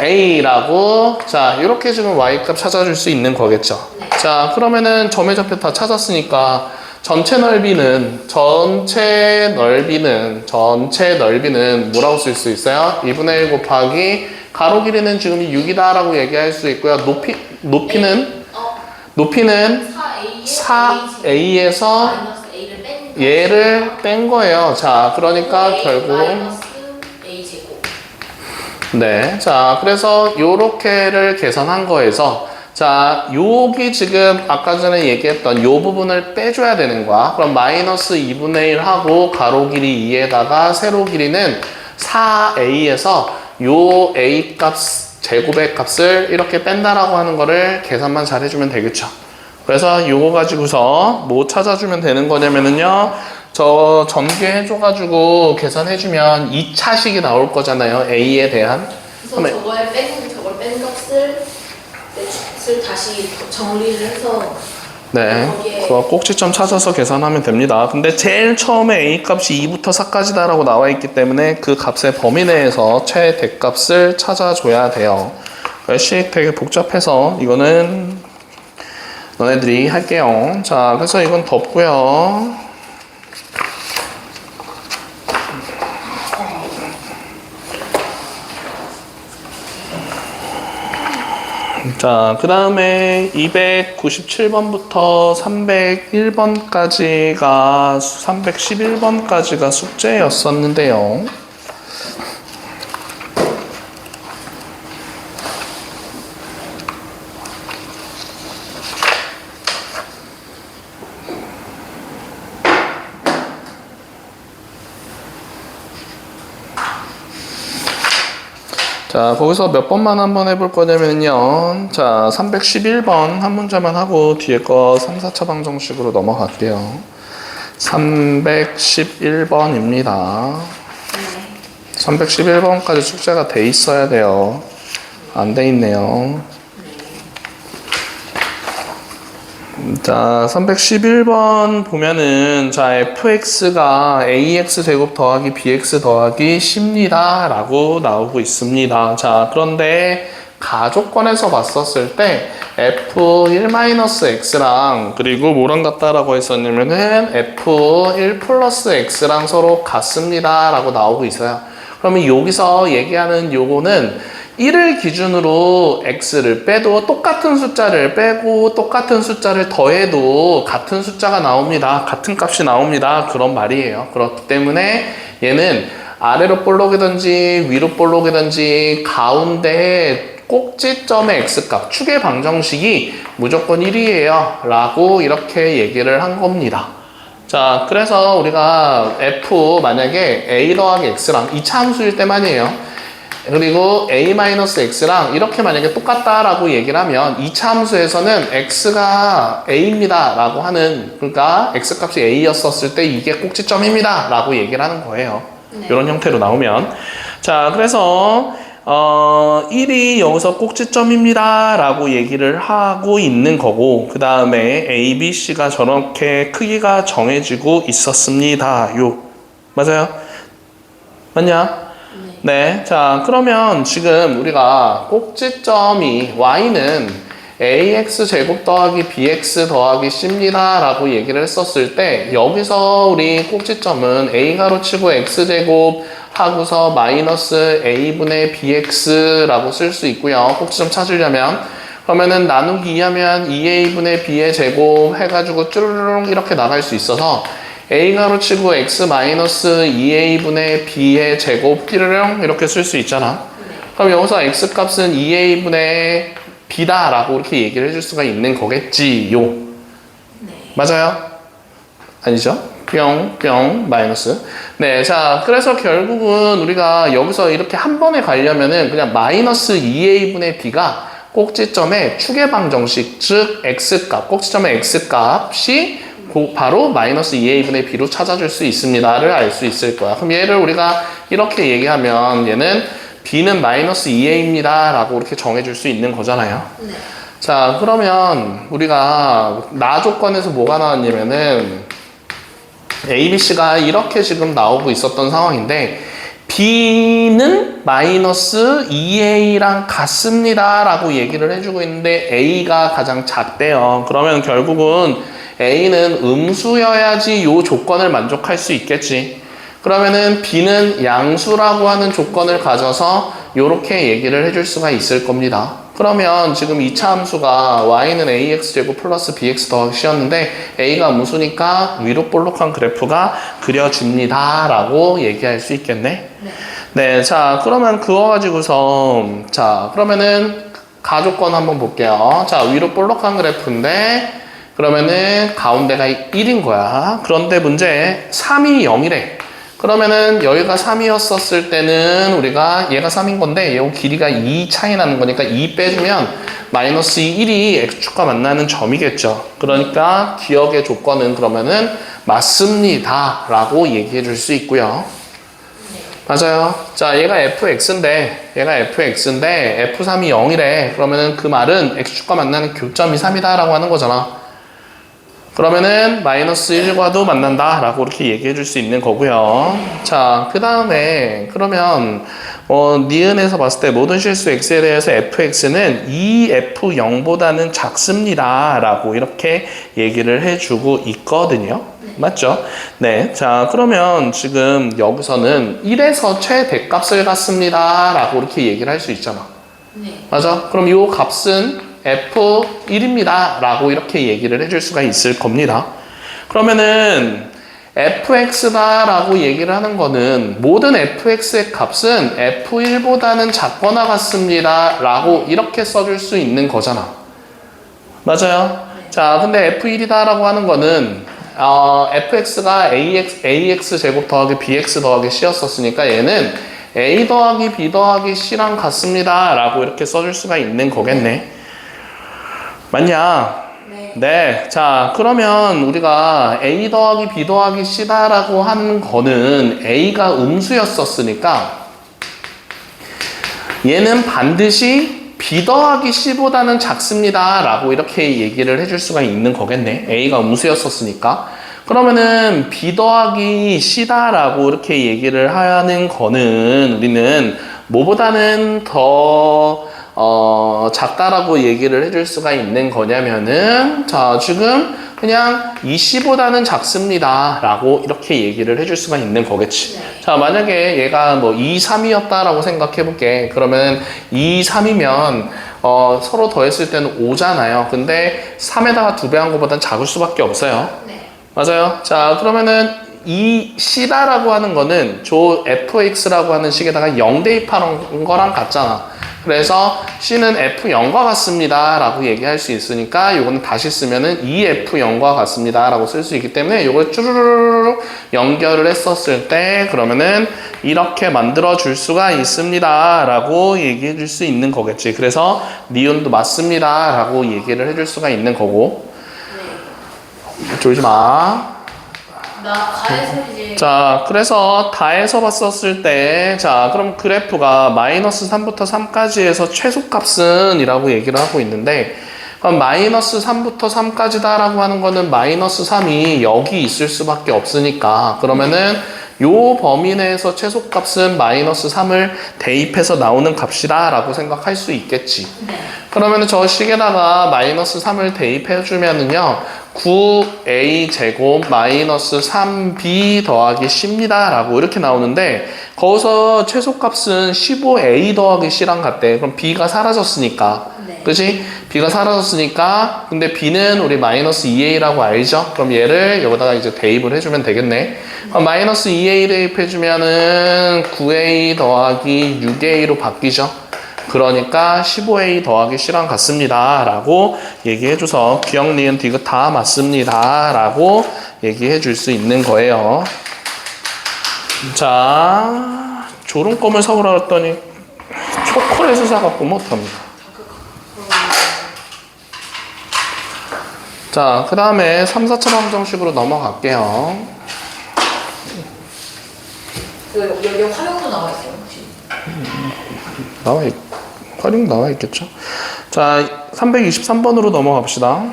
A라고 자, 이렇게 지금 Y값 찾아줄 수 있는 거겠죠. 자, 그러면은 점의 좌표 다 찾았으니까 전체 넓이는 뭐라고 쓸 수 있어요? 2분의 1 곱하기 가로 길이는 지금 6이다 라고 얘기할 수 있고요. 높이는 4a에서 얘를 뺀 거예요. 자, 그러니까 결국 네, 자, 그래서 요렇게를 계산한 거에서 자, 여기 지금 아까 전에 얘기했던 요 부분을 빼줘야 되는 거야. 그럼 마이너스 2분의 1 하고 가로 길이 2에다가 세로 길이는 4a에서 요 a 값, 제곱의 값을 이렇게 뺀다라고 하는 거를 계산만 잘 해주면 되겠죠. 그래서 요거 가지고서 뭐 찾아주면 되는 거냐면은요. 저 전개해줘가지고 계산해주면 2차식이 나올 거잖아요. a에 대한. 그래서 저걸 뺀 값을 다시 정리를 해서 네, 그거 꼭지점 찾아서 계산하면 됩니다. 근데 제일 처음에 a 값이 2부터 4까지다 라고 나와 있기 때문에 그 값의 범위 내에서 최대값을 찾아줘야 돼요. 식 되게 복잡해서 이거는 너네들이 할게요. 자, 그래서 이건 덮고요. 자, 그 다음에 297번부터 311번까지가 숙제였었는데요. 자, 거기서 몇 번만 한번 해볼 거냐면요. 자, 311번 한 문제만 하고 뒤에 거 3, 4차 방정식으로 넘어갈게요. 311번입니다. 311번까지 숙제가 돼 있어야 돼요. 안 돼 있네요. 자, 311번 보면은 자, fx가 ax 제곱 더하기 bx 더하기 10입니다 라고 나오고 있습니다. 자, 그런데 가족권에서 봤었을 때 f1-x랑 그리고 뭐랑 같다라고 했었냐면은 f1 플러스 x랑 서로 같습니다 라고 나오고 있어요. 그러면 여기서 얘기하는 요거는 1을 기준으로 x를 빼도 똑같은 숫자를 빼고 똑같은 숫자를 더해도 같은 숫자가 나옵니다. 같은 값이 나옵니다. 그런 말이에요. 그렇기 때문에 얘는 아래로 볼록이든지 위로 볼록이든지 가운데 꼭지점의 x값, 축의 방정식이 무조건 1이에요. 라고 이렇게 얘기를 한 겁니다. 자, 그래서 우리가 f 만약에 a 더하기 x랑 2차 함수일 때만이에요. 그리고 a-x랑 이렇게 만약에 똑같다라고 얘기를 하면 2차 함수에서는 x가 a입니다 라고 하는, 그러니까 x값이 a였었을 때 이게 꼭지점입니다 라고 얘기를 하는 거예요. 네. 이런 형태로 나오면. 자, 그래서 1이 여기서 꼭지점입니다 라고 얘기를 하고 있는 거고, 그 다음에 a, b, c가 저렇게 크기가 정해지고 있었습니다. 맞아요? 맞냐? 네, 자, 그러면 지금 우리가 꼭지점이 y는 ax 제곱 더하기 bx 더하기 c입니다 라고 얘기를 했었을 때 여기서 우리 꼭지점은 a 가로치고 x 제곱 하고서 마이너스 a분의 bx 라고 쓸 수 있고요. 꼭지점 찾으려면 그러면은 나누기 2하면 2a분의 b의 제곱 해가지고 쭈르륵 이렇게 나갈 수 있어서 a 가로치고 x 마이너스 2a분의 b의 제곱 띠르릉 이렇게 쓸 수 있잖아. 그럼 여기서 x 값은 2a분의 b다 라고 이렇게 얘기를 해줄 수가 있는 거겠지요. 네. 맞아요? 아니죠? 뿅 마이너스. 네, 자, 그래서 결국은 우리가 여기서 이렇게 한 번에 가려면은 그냥 마이너스 2a분의 b가 꼭지점의 축의 방정식, 즉 x값, 꼭지점의 x값이 바로 마이너스 2a분의 b로 찾아줄 수 있습니다를 알 수 있을 거야. 그럼 얘를 우리가 이렇게 얘기하면 얘는 b는 마이너스 2a입니다 라고 이렇게 정해줄 수 있는 거잖아요. 네. 자, 그러면 우리가 나 조건에서 뭐가 나왔냐면은 a, b, c가 이렇게 지금 나오고 있었던 상황인데 b는 마이너스 2a랑 같습니다 라고 얘기를 해주고 있는데 a가 가장 작대요. 그러면 결국은 A는 음수여야지 요 조건을 만족할 수 있겠지. 그러면은 B는 양수라고 하는 조건을 가져서 요렇게 얘기를 해줄 수가 있을 겁니다. 그러면 지금 2차 함수가 y는 ax제곱 플러스 bx 더하기 c였는데 a가 무수니까 위로 볼록한 그래프가 그려집니다 라고 얘기할 수 있겠네. 네, 자 그러면 그거 가지고서 자 그러면은 가조건 한번 볼게요. 자 위로 볼록한 그래프인데 그러면은 가운데가 1인 거야. 그런데 문제 3이 0이래. 그러면은 여기가 3이었었을 때는 우리가 얘가 3인 건데 요 길이가 2 차이 나는 거니까 2 빼주면 마이너스 1이 x축과 만나는 점이겠죠. 그러니까 기억의 조건은 그러면은 맞습니다 라고 얘기해 줄 수 있고요. 맞아요. 자 얘가 fx인데 f3이 0이래. 그러면은 그 말은 x축과 만나는 교점이 3이다 라고 하는 거잖아. 그러면은 마이너스 1과도 만난다 라고 이렇게 얘기해 줄 수 있는 거고요. 자, 그 다음에 그러면 니은에서 봤을 때 모든 실수 x에 대해서 fx는 2f0보다는 작습니다 라고 이렇게 얘기를 해주고 있거든요. 맞죠? 네. 자, 그러면 지금 여기서는 1에서 최대값을 갖습니다 라고 이렇게 얘기를 할 수 있잖아. 맞아? 그럼 이 값은 F1입니다 라고 이렇게 얘기를 해줄 수가 있을 겁니다. 그러면은 fx다 라고 얘기를 하는 거는 모든 fx의 값은 f1보다는 작거나 같습니다 라고 이렇게 써줄 수 있는 거잖아. 맞아요? 자 근데 f1이다 라고 하는 거는 fx가 ax 제곱 더하기 bx 더하기 c였었으니까 얘는 a 더하기 b 더하기 c랑 같습니다 라고 이렇게 써줄 수가 있는 거겠네. 맞냐? 네. 자, 그러면 우리가 A 더하기 B 더하기 C다라고 한 거는 A가 음수였었으니까 얘는 반드시 B 더하기 C보다는 작습니다 라고 이렇게 얘기를 해줄 수가 있는 거겠네. A가 음수였었으니까. 그러면은 B 더하기 C다라고 이렇게 얘기를 하는 거는 우리는 뭐보다는 더 작다라고 얘기를 해줄 수가 있는 거냐면은 자 지금 그냥 이 C보다는 작습니다 라고 이렇게 얘기를 해줄 수가 있는 거겠지. 자 만약에 얘가 뭐 2, 3이었다 라고 생각해 볼게. 그러면 2, 3이면 서로 더했을 때는 5잖아요. 근데 3에다가 2배 한 것보단 작을 수밖에 없어요. 맞아요. 자 그러면은 이 C다라고 하는 거는 조 fx라고 하는 식에다가 0 대입하는 거랑 같잖아. 그래서 C는 F0과 같습니다 라고 얘기할 수 있으니까 요거는 다시 쓰면은 2F0과 같습니다 라고 쓸 수 있기 때문에 요걸 쭈루루루 연결을 했었을 때 그러면은 이렇게 만들어 줄 수가 있습니다 라고 얘기해 줄 수 있는 거겠지. 그래서 니은도 맞습니다 라고 얘기를 해줄 수가 있는 거고. 졸지 마. 자, 그래서 다해서 봤었을 때, 자, 그럼 그래프가 마이너스 3부터 3까지 해서 최소값은 이라고 얘기를 하고 있는데, 그럼 마이너스 3부터 3까지다 라고 하는 거는 마이너스 3이 여기 있을 수밖에 없으니까, 그러면은 요 범위 내에서 최소값은 마이너스 3을 대입해서 나오는 값이다 라고 생각할 수 있겠지. 그러면은 저 식에다가 마이너스 3을 대입해주면은요, 9a 제곱 마이너스 3b 더하기 c입니다 라고 이렇게 나오는데 거기서 최소값은 15a 더하기 c랑 같대. 그럼 b가 사라졌으니까 그치? b가 사라졌으니까 근데 b는 우리 마이너스 2a라고 알죠? 그럼 얘를 여기다가 이제 대입을 해주면 되겠네. 그럼 마이너스 2a 대입해주면은 9a 더하기 6a로 바뀌죠. 그러니까 15a 더하기 c랑 같습니다 라고 얘기해줘서 기억, 니은, 디귿 다 맞습니다 라고 얘기해 줄 수 있는 거예요. 자, 졸음껌을 사오라 했더니 초콜릿을 사갖고 못합니다. 자, 그 다음에 3, 4차 방정식으로 넘어갈게요. 여기 활용도 나와 있어요 혹시? 활용 나와 있겠죠. 자, 323번으로 넘어가 봅시다.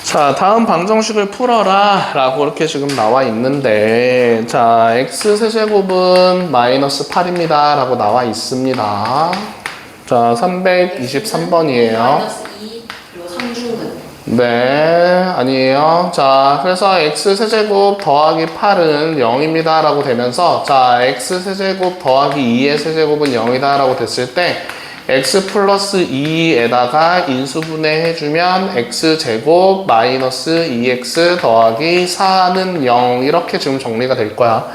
자, 다음 방정식을 풀어라 라고 이렇게 지금 나와 있는데, 자, x 세제곱은 마이너스 8입니다 라고 나와 있습니다. 자, 323번이에요. 마이너스 2 그리고 3중근. 네, 아니에요. 자, 그래서 x 세제곱 더하기 8은 0입니다 라고 되면서, 자, x 세제곱 더하기 2의 세제곱은 0이다 라고 됐을 때 x 플러스 2에다가 인수분해 해주면 x제곱 마이너스 2x 더하기 4는 0 이렇게 지금 정리가 될 거야.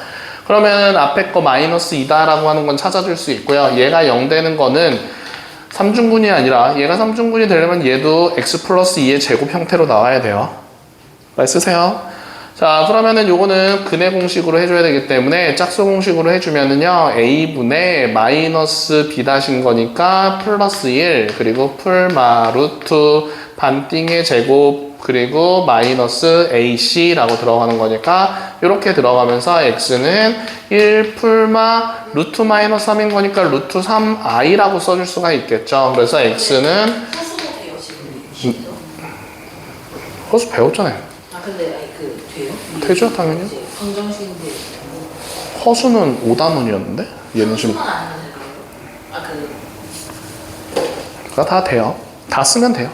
그러면 앞에 거 마이너스 2다 라고 하는 건 찾아줄 수 있고요. 얘가 0 되는 거는 3중분이 아니라 얘가 3중분이 되려면 얘도 x 플러스 2의 제곱 형태로 나와야 돼요. 말 쓰세요. 자, 그러면은 요거는 근해 공식으로 해줘야 되기 때문에 짝수 공식으로 해주면은요, a분의 마이너스 b 다신 거니까 플러스 1, 그리고 풀마 루트 반띵의 제곱, 그리고 마이너스 ac라고 들어가는 거니까 이렇게 들어가면서 x는 1 풀마 루트 마이너스 3인 거니까 루트 3i라고 써줄 수가 있겠죠. 그래서 x는 허수도 돼요 지금. 허수 배웠잖아요. 아 근데 아니 그 돼요? 되죠, 당연히. 이제 방정식인데. 허수는 5단원이었는데 얘는 지금 허수만 안 되는 거예요? 아그 그거 다 돼요. 다 쓰면 돼요.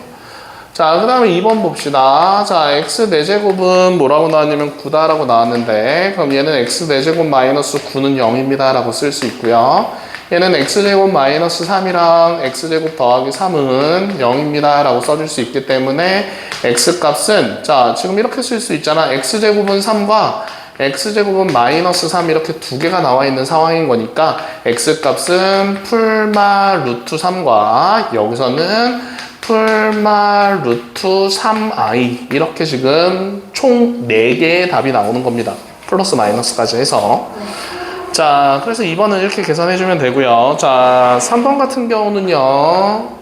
자, 그 다음에 2번 봅시다. 자, x 4제곱은 뭐라고 나왔냐면 9다라고 나왔는데, 그럼 얘는 x 4제곱 마이너스 9는 0입니다 라고 쓸 수 있고요. 얘는 x제곱 마이너스 3이랑 x제곱 더하기 3은 0입니다 라고 써줄 수 있기 때문에 x값은, 자, 지금 이렇게 쓸 수 있잖아. x제곱은 3과 x제곱은 마이너스 3 이렇게 두 개가 나와 있는 상황인 거니까 x값은 풀마 루트 3과 여기서는 풀마 루트 3i 이렇게 지금 총 4개의 답이 나오는 겁니다. 플러스 마이너스까지 해서. 자, 그래서 2번은 이렇게 계산해주면 되고요. 자, 3번 같은 경우는요.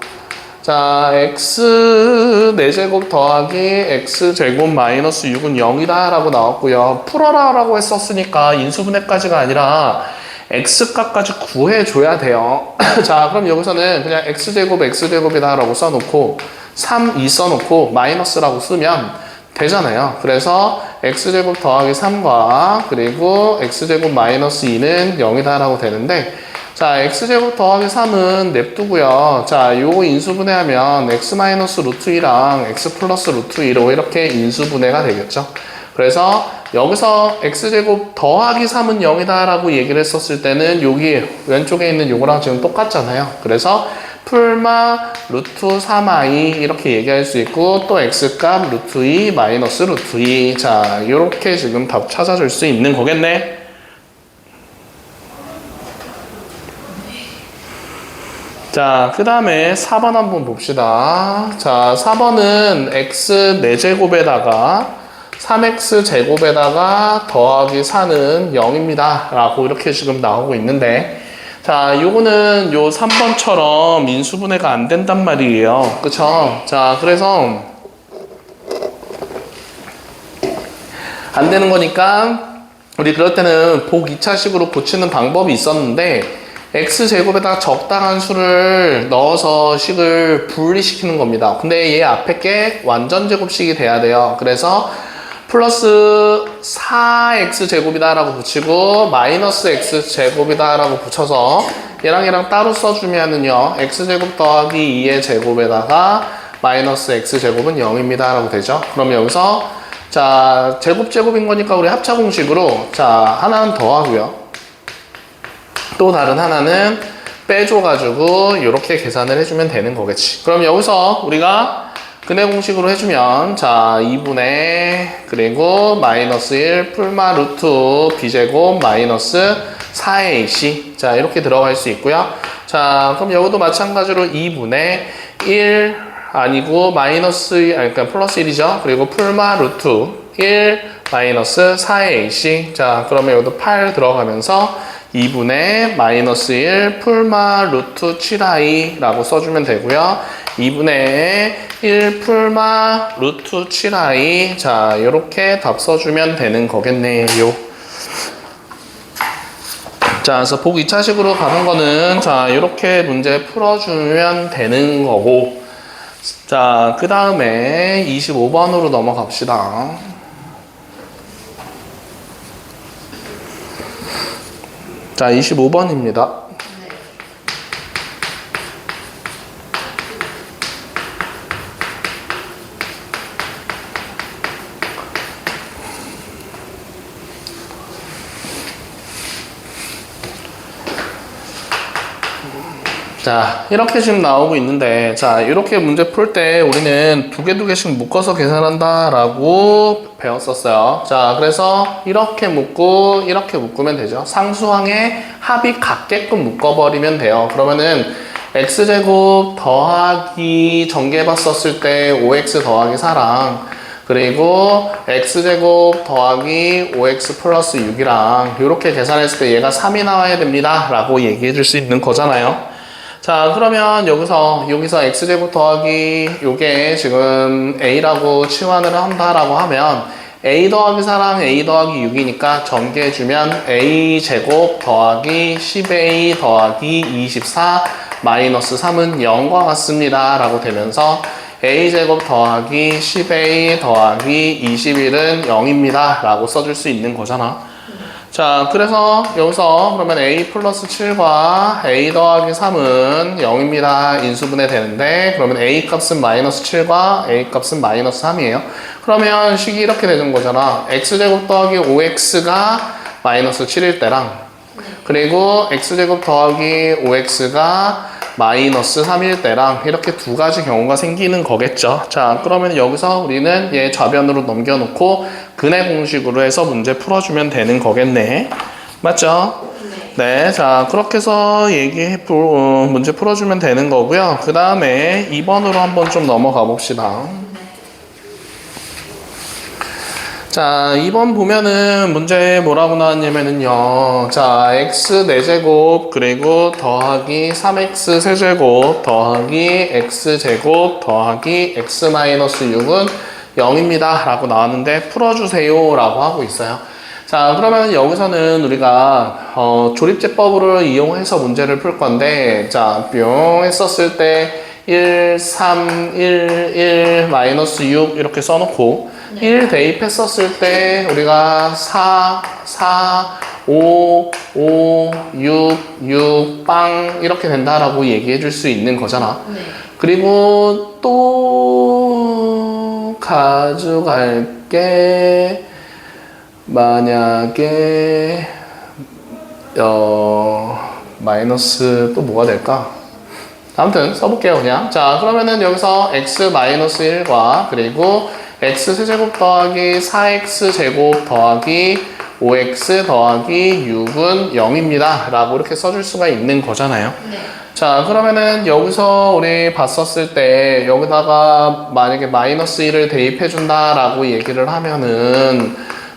자, x 4제곱 더하기 x제곱 마이너스 6은 0이다 라고 나왔고요. 풀어라 라고 했었으니까 인수분해까지가 아니라 x값까지 구해줘야 돼요. 자, 그럼 여기서는 그냥 x제곱이다 라고 써놓고 3, 2 써놓고 마이너스라고 쓰면 되잖아요. 그래서 x제곱 더하기 3과 그리고 x제곱 마이너스 2는 0이다 라고 되는데, 자, x제곱 더하기 3은 냅두고요. 자, 요거 인수분해하면 x 마이너스 루트 2랑 x 플러스 루트 2로 이렇게 인수분해가 되겠죠. 그래서 여기서 x제곱 더하기 3은 0이다 라고 얘기를 했었을 때는 여기 왼쪽에 있는 요거랑 지금 똑같잖아요. 그래서 풀마 루트 3i 이렇게 얘기할 수 있고, 또 x값 루트 2 마이너스 루트 2. 자, 요렇게 지금 답 찾아줄 수 있는 거겠네. 자, 그 다음에 4번 한번 봅시다. 자, 4번은 x 4제곱에다가 3x 제곱에다가 더하기 4는 0입니다 라고 이렇게 지금 나오고 있는데, 자, 요거는 요 3번처럼 인수분해가 안 된단 말이에요. 그쵸? 자, 그래서 안 되는 거니까 우리 그럴 때는 복 2차식으로 고치는 방법이 있었는데, x제곱에다가 적당한 수를 넣어서 식을 분리시키는 겁니다. 근데 얘 앞에 게 완전 제곱식이 돼야 돼요. 그래서 플러스 4x제곱이다 라고 붙이고 마이너스 x제곱이다 라고 붙여서 얘랑 따로 써주면은요, x제곱 더하기 2의 제곱에다가 마이너스 x제곱은 0입니다 라고 되죠. 그럼 여기서 자, 제곱인 거니까 우리 합차 공식으로, 자, 하나는 더하고요, 또 다른 하나는 빼줘가지고 이렇게 계산을 해주면 되는 거겠지. 그럼 여기서 우리가 근해 공식으로 해주면, 자, 2분의 그리고 마이너스 1 풀마 루트 b제곱 마이너스 4ac, 자, 이렇게 들어갈 수 있고요. 자, 그럼 여기도 마찬가지로 2분의 1 아니고 마이너스, 그러니까 플러스 1이죠. 그리고 풀마 루트 1 마이너스 4ac. 자, 그러면 여기도 8 들어가면서 2분의 마이너스 1 풀마 루트 7i 라고 써주면 되고요. 2분의 1 풀마 루트 7i. 자, 이렇게 답 써주면 되는 거겠네요. 자, 그래서 복 2차식으로 가는 거는, 자, 이렇게 문제 풀어주면 되는 거고, 자, 그 다음에 25번으로 넘어갑시다. 자, 25번입니다. 자, 이렇게 지금 나오고 있는데, 자, 이렇게 문제 풀 때 우리는 두 개씩 묶어서 계산한다 라고 배웠었어요. 자, 그래서 이렇게 묶고 이렇게 묶으면 되죠. 상수항의 합이 같게끔 묶어버리면 돼요. 그러면은 x제곱 더하기 전개 봤었을 때 5x 더하기 4랑 그리고 x제곱 더하기 5x 플러스 6이랑 이렇게 계산했을 때 얘가 3이 나와야 됩니다 라고 얘기해 줄 수 있는 거잖아요. 자, 그러면 여기서 x제곱 더하기 요게 지금 a라고 치환을 한다라고 하면 a 더하기 4랑 a 더하기 6이니까 전개해주면 a제곱 더하기 10a 더하기 24 마이너스 3은 0과 같습니다 라고 되면서 a제곱 더하기 10a 더하기 21은 0입니다 라고 써줄 수 있는 거잖아. 자, 그래서 여기서 그러면 a 플러스 7과 a 더하기 3은 0입니다. 인수분해 되는데 그러면 a 값은 마이너스 7과 a 값은 마이너스 3이에요. 그러면 식이 이렇게 되는 거잖아. x제곱 더하기 5x가 마이너스 7일 때랑 그리고 x제곱 더하기 5x가 마이너스 3일 때랑 이렇게 두 가지 경우가 생기는 거겠죠. 자, 그러면 여기서 우리는 얘 좌변으로 넘겨놓고 근해 공식으로 해서 문제 풀어주면 되는 거겠네. 맞죠? 네. 자, 그렇게 해서 문제 풀어주면 되는 거고요. 그 다음에 2번으로 한번 좀 넘어가 봅시다. 자, 2번 보면은 문제 뭐라고 나왔냐면은요. 자, x 4제곱 그리고 더하기 3x 세제곱 더하기 x제곱 더하기 x-6은 0입니다 라고 나왔는데 풀어주세요 라고 하고 있어요. 자, 그러면 여기서는 우리가 조립제법을 이용해서 문제를 풀 건데, 자, 뿅 했었을 때 1, 3, 1, 1, 마이너스 6 이렇게 써놓고 1 대입했었을 때 우리가 4, 4, 5, 5, 6, 6, 빵 이렇게 된다라고 얘기해 줄 수 있는 거잖아. 그리고 또 가져갈게 만약에 마이너스 또 뭐가 될까? 아무튼 써볼게요 그냥. 자, 그러면은 여기서 x-1과 그리고 x세제곱 더하기 4x제곱 더하기 5x 더하기 6은 0입니다 라고 이렇게 써줄 수가 있는 거잖아요. 자, 그러면은 여기서 우리 봤었을 때 여기다가 만약에 마이너스 1을 대입해 준다 라고 얘기를 하면은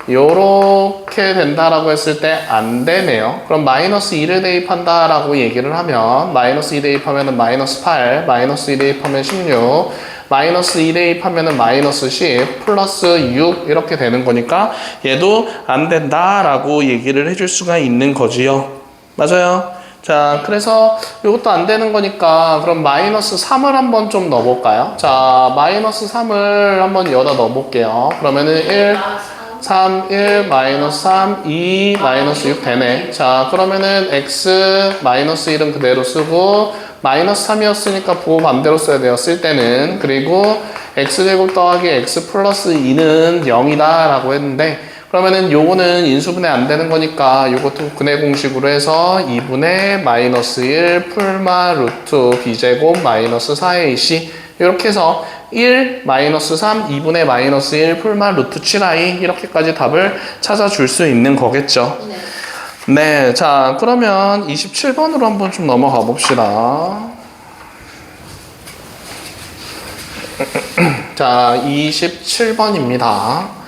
요렇게 된다라고 했을 때 안 되네요. 그럼 마이너스 2를 대입한다 라고 얘기를 하면 마이너스 2 대입하면은 마이너스 8, 마이너스 2 대입하면 16, 마이너스 2 대입하면은 마이너스 10, 플러스 6 이렇게 되는 거니까 얘도 안 된다 라고 얘기를 해줄 수가 있는 거지요. 맞아요. 자, 그래서 이것도 안 되는 거니까 그럼 마이너스 3을 한번 좀 넣어볼까요? 자, 마이너스 3을 한번 여기다 넣어볼게요. 그러면은 1, 3, 1, 마이너스 3, 2, 마이너스 6 되네. 자, 그러면은 x 마이너스 1은 그대로 쓰고 마이너스 3이었으니까 부호 반대로 써야 돼요. 쓸 때는. 그리고 x제곱 더하기 x 플러스 2는 0이다 라고 했는데 그러면은 요거는 인수분해 안 되는 거니까 요것도 근해 공식으로 해서 2분의 마이너스 1 풀마 루트 b제곱 마이너스 4ac 이렇게 해서 1 마이너스 3 2분의 마이너스 1 풀마 루트 7i 이렇게까지 답을 찾아줄 수 있는 거겠죠. 네, 자, 그러면 27번으로 한번 좀 넘어가 봅시다. 자, 27번입니다.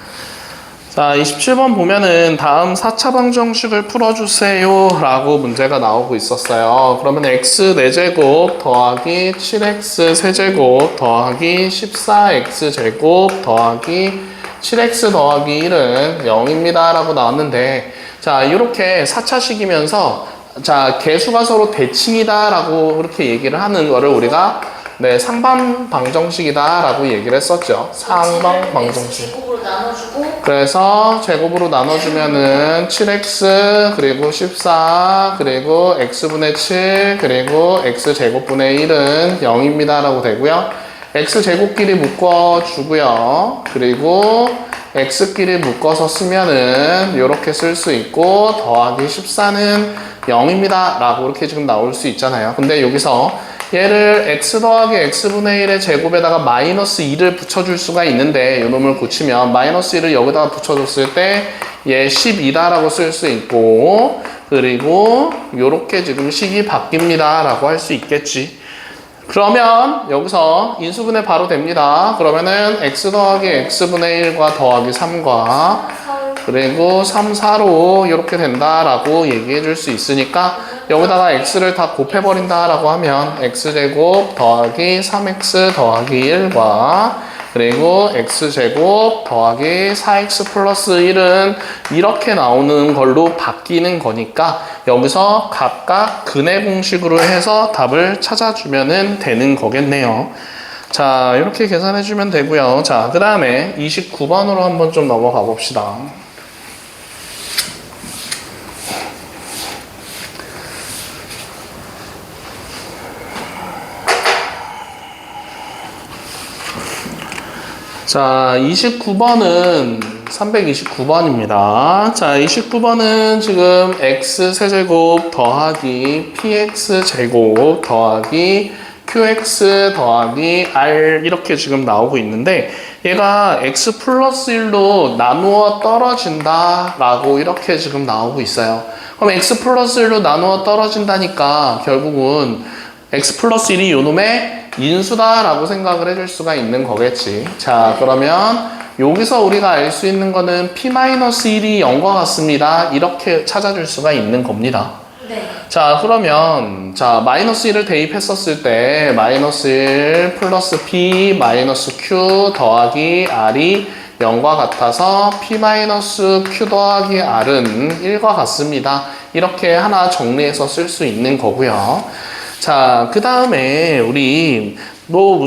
자, 27번 보면은 다음 4차 방정식을 풀어주세요 라고 문제가 나오고 있었어요. 그러면 x 4제곱 더하기 7x 세제곱 더하기 14x 제곱 더하기 7x 더하기 1은 0입니다 라고 나왔는데 자, 이렇게 4차식이면서 자, 개수가 서로 대칭이다 라고 그렇게 얘기를 하는 거를 우리가 네, 상반 방정식이다라고 얘기를 했었죠. 상방 방정식. 제곱으로 나눠주고 그래서 제곱으로 나눠주면은 7x 그리고 14 그리고 x분의 7 그리고 x제곱분의 1은 0입니다 라고 되고요. x제곱끼리 묶어주고요. 그리고 x끼리 묶어서 쓰면은 이렇게 쓸 수 있고 더하기 14는 0입니다 라고 이렇게 지금 나올 수 있잖아요. 근데 여기서 얘를 x 더하기 x분의 1의 제곱에다가 마이너스 2를 붙여줄 수가 있는데 이놈을 고치면 마이너스 1을 여기다가 붙여줬을 때 얘 12다라고 쓸 수 있고 그리고 이렇게 지금 식이 바뀝니다 라고 할 수 있겠지. 그러면 여기서 인수분해 바로 됩니다. 그러면은 x 더하기 x분의 1과 더하기 3과 그리고 3, 4로 이렇게 된다라고 얘기해 줄 수 있으니까 여기다가 x를 다 곱해버린다 라고 하면 x제곱 더하기 3x 더하기 1과 그리고 x제곱 더하기 4x 플러스 1은 이렇게 나오는 걸로 바뀌는 거니까 여기서 각각 근해 공식으로 해서 답을 찾아주면 되는 거겠네요. 자, 이렇게 계산해주면 되고요. 자, 그 다음에 29번으로 한번 좀 넘어가 봅시다. 자, 29번은 329번입니다. 자, 29번은 지금 x 세제곱 더하기 px 제곱 더하기 qx 더하기 r 이렇게 지금 나오고 있는데 얘가 x 플러스 1로 나누어 떨어진다 라고 이렇게 지금 나오고 있어요. 그럼 x 플러스 1로 나누어 떨어진다니까 결국은 x 플러스 1이 요놈의 인수다라고 생각을 해줄 수가 있는 거겠지. 자, 그러면 여기서 우리가 알 수 있는 거는 p-1이 0과 같습니다. 이렇게 찾아줄 수가 있는 겁니다. 네. 자, 그러면 자 마이너스 1을 대입했었을 때 마이너스 1 플러스 p 마이너스 q 더하기 r이 0과 같아서 p-q 더하기 r은 1과 같습니다. 이렇게 하나 정리해서 쓸 수 있는 거고요. 자, 그 다음에 우리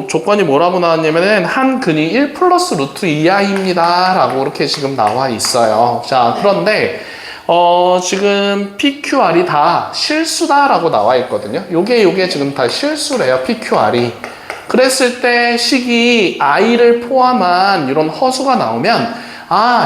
조건이 뭐라고 나왔냐면은 한 근이 1 플러스 루트 2i입니다 라고 이렇게 지금 나와 있어요. 자, 그런데 지금 PQR이 다 실수다라고 나와 있거든요. 요게 지금 다 실수래요. PQR이. 그랬을 때 식이 i를 포함한 이런 허수가 나오면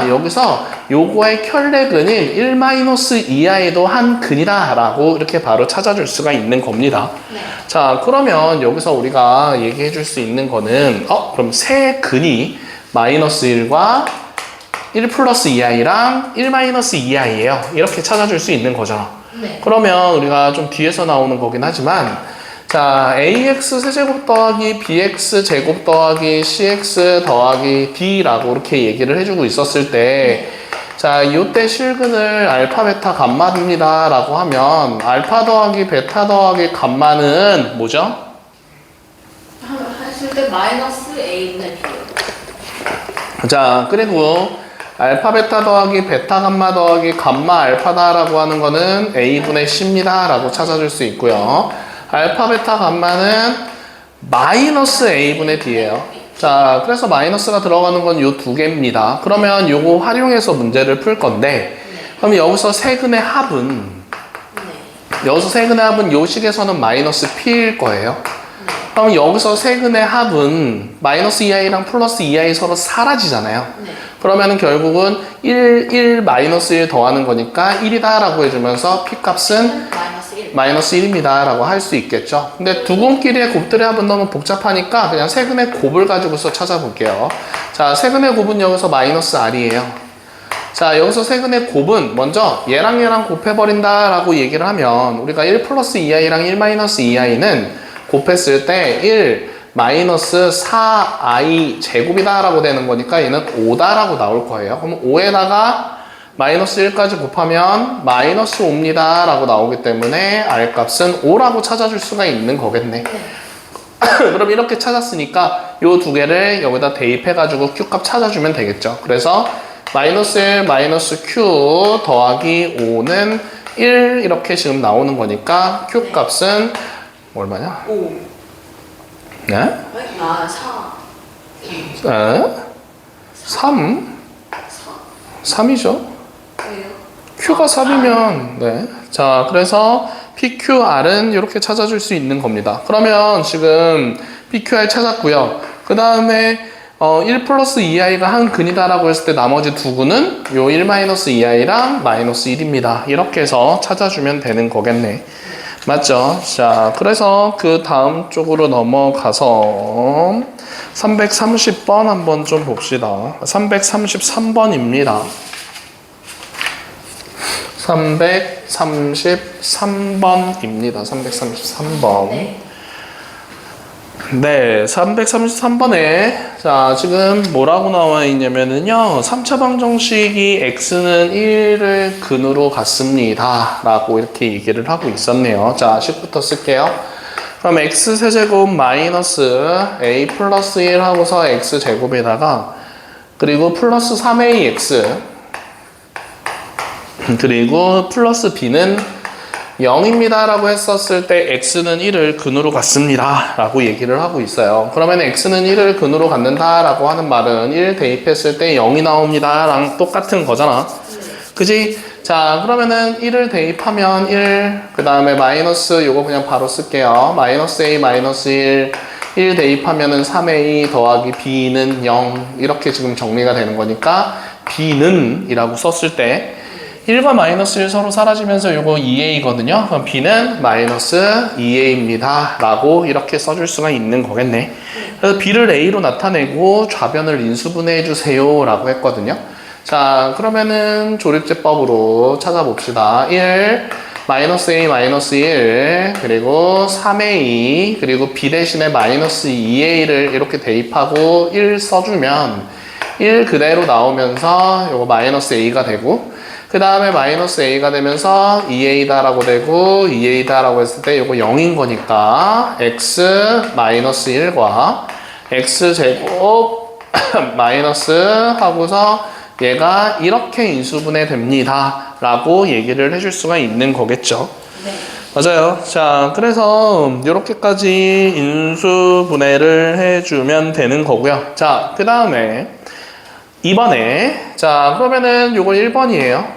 여기서 요거의 켤레근이 1-2i도 한 근이다 라고 이렇게 바로 찾아줄 수가 있는 겁니다. 네. 자, 그러면 여기서 우리가 얘기해 줄 수 있는 거는 그럼 세 근이 마이너스 1과 1 플러스 2i랑 1-2i예요. 이렇게 찾아줄 수 있는 거죠. 네. 그러면 우리가 좀 뒤에서 나오는 거긴 하지만 자, ax 세제곱 더하기 bx 제곱 더하기 cx 더하기 d라고 이렇게 얘기를 해주고 있었을 때 자, 이때 실근을 알파, 베타, 감마입니다 라고 하면 알파 더하기 베타 더하기 감마는 뭐죠? 했을 때 마이너스 a분의 b. 자, 그리고 알파, 베타 더하기 베타, 감마 더하기 감마, 알파다라고 하는 거는 a분의 c입니다 라고 찾아줄 수 있고요. 알파, 베타, 감마는 마이너스 a분의 d예요. 자, 그래서 마이너스가 들어가는 건 요 두 개입니다. 그러면 요거 활용해서 문제를 풀 건데 그럼 여기서 세근의 합은 요 식에서는 마이너스 p일 거예요. 그럼 여기서 세근의 합은 마이너스 2i랑 플러스 2i 서로 사라지잖아요. 그러면은 결국은 1 마이너스 1 더하는 거니까 1이다 라고 해주면서 p값은 마이너스 1입니다 라고 할 수 있겠죠. 근데 두 근끼리의 곱들의 합은 너무 복잡하니까 그냥 세근의 곱을 가지고서 찾아볼게요. 자, 세근의 곱은 여기서 마이너스 r이에요. 자, 여기서 세근의 곱은 먼저 얘랑 얘랑 곱해버린다 라고 얘기를 하면 우리가 1 플러스 2i랑 1 마이너스 2i는 곱했을 때 1 마이너스 4i 제곱이다 라고 되는 거니까 얘는 5다 라고 나올 거예요. 그럼 5에다가 마이너스 1까지 곱하면 마이너스 5입니다 라고 나오기 때문에 R값은 5라고 찾아줄 수가 있는 거겠네. 그럼 이렇게 찾았으니까 요 두 개를 여기다 대입해가지고 Q값 찾아주면 되겠죠. 그래서 마이너스 1 마이너스 Q 더하기 5는 1 이렇게 지금 나오는 거니까 Q값은 얼마냐? 5. 네? 아, 4. 네? 3? 3이죠. 왜요? Q가 3이면 네. 자, 그래서 PQR은 이렇게 찾아줄 수 있는 겁니다. 그러면 지금 PQR 찾았고요. 그 다음에 1 플러스 2i가 한 근이다라고 했을 때 나머지 두 근은 요 1 마이너스 2i랑 마이너스 1입니다. 이렇게 해서 찾아주면 되는 거겠네. 맞죠? 자, 그래서 그 다음 쪽으로 넘어가서 330번 한번 좀 봅시다. 333번입니다. 333번입니다. 333번. 네, 333번에 자, 지금 뭐라고 나와 있냐면은요. 3차 방정식이 x는 1을 근으로 갖습니다. 라고 이렇게 얘기를 하고 있었네요. 자, 식부터 쓸게요. 그럼 x 세제곱 마이너스 a 플러스 1 하고서 x 제곱에다가 그리고 플러스 3ax 그리고 플러스 b는 0입니다 라고 했었을 때 x는 1을 근으로 갖습니다 라고 얘기를 하고 있어요. 그러면 x는 1을 근으로 갖는다 라고 하는 말은 1 대입했을 때 0이 나옵니다 랑 똑같은 거잖아. 그지? 자, 그러면은 1을 대입하면 1, 그 다음에 마이너스 요거 그냥 바로 쓸게요. 마이너스 a 마이너스 1 대입하면은 3a 더하기 b는 0 이렇게 지금 정리가 되는 거니까 b는 이라고 썼을 때 1과 마이너스 1 서로 사라지면서 요거 2a거든요. 그럼 b는 마이너스 2a입니다. 라고 이렇게 써줄 수가 있는 거겠네. 그래서 b를 a로 나타내고 좌변을 인수분해해 주세요. 라고 했거든요. 자, 그러면은 조립제법으로 찾아봅시다. 1, 마이너스 a 마이너스 1, 그리고 3a, 그리고 b 대신에 마이너스 2a를 이렇게 대입하고 1 써주면 1 그대로 나오면서 요거 마이너스 a가 되고 그 다음에 마이너스 a가 되면서 2a다라고 되고 2a다라고 했을 때 이거 0인 거니까 x 마이너스 1과 x 제곱 마이너스 하고서 얘가 이렇게 인수분해 됩니다 라고 얘기를 해줄 수가 있는 거겠죠. 네. 맞아요. 자, 그래서 이렇게까지 인수분해를 해주면 되는 거고요. 자, 그 다음에 2번에 자, 그러면은 요거 1번이에요.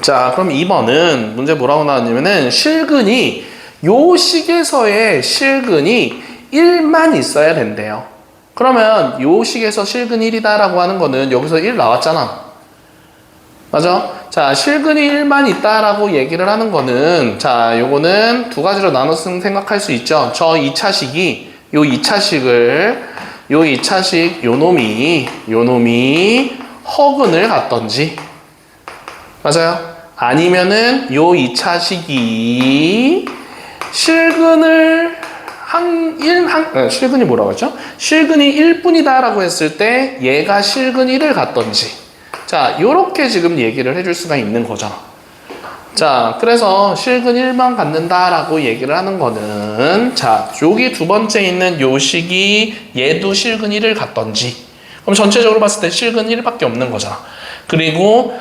자, 그럼 2번은 문제 뭐라고 나왔냐면은 실근이 요 식에서의 실근이 1만 있어야 된대요. 그러면 요 식에서 실근 1이다 라고 하는 거는 여기서 1 나왔잖아. 맞아? 자, 실근이 1만 있다라고 얘기를 하는 거는 자, 요거는 두 가지로 나눠서 생각할 수 있죠. 저 2차식이 요 2차식을 요 2차식 요 놈이 허근을 갖던지 맞아요? 아니면은 요 2차식이 실근을 실근이 뭐라고 했죠? 실근이 1뿐이다 라고 했을 때 얘가 실근 1을 갖던지 자, 요렇게 지금 얘기를 해줄 수가 있는 거잖아. 자, 그래서 실근 1만 갖는다 라고 얘기를 하는 거는 자, 여기 두 번째 있는 요 식이 얘도 실근 1을 갖던지 그럼 전체적으로 봤을 때 실근 1밖에 없는 거잖아. 그리고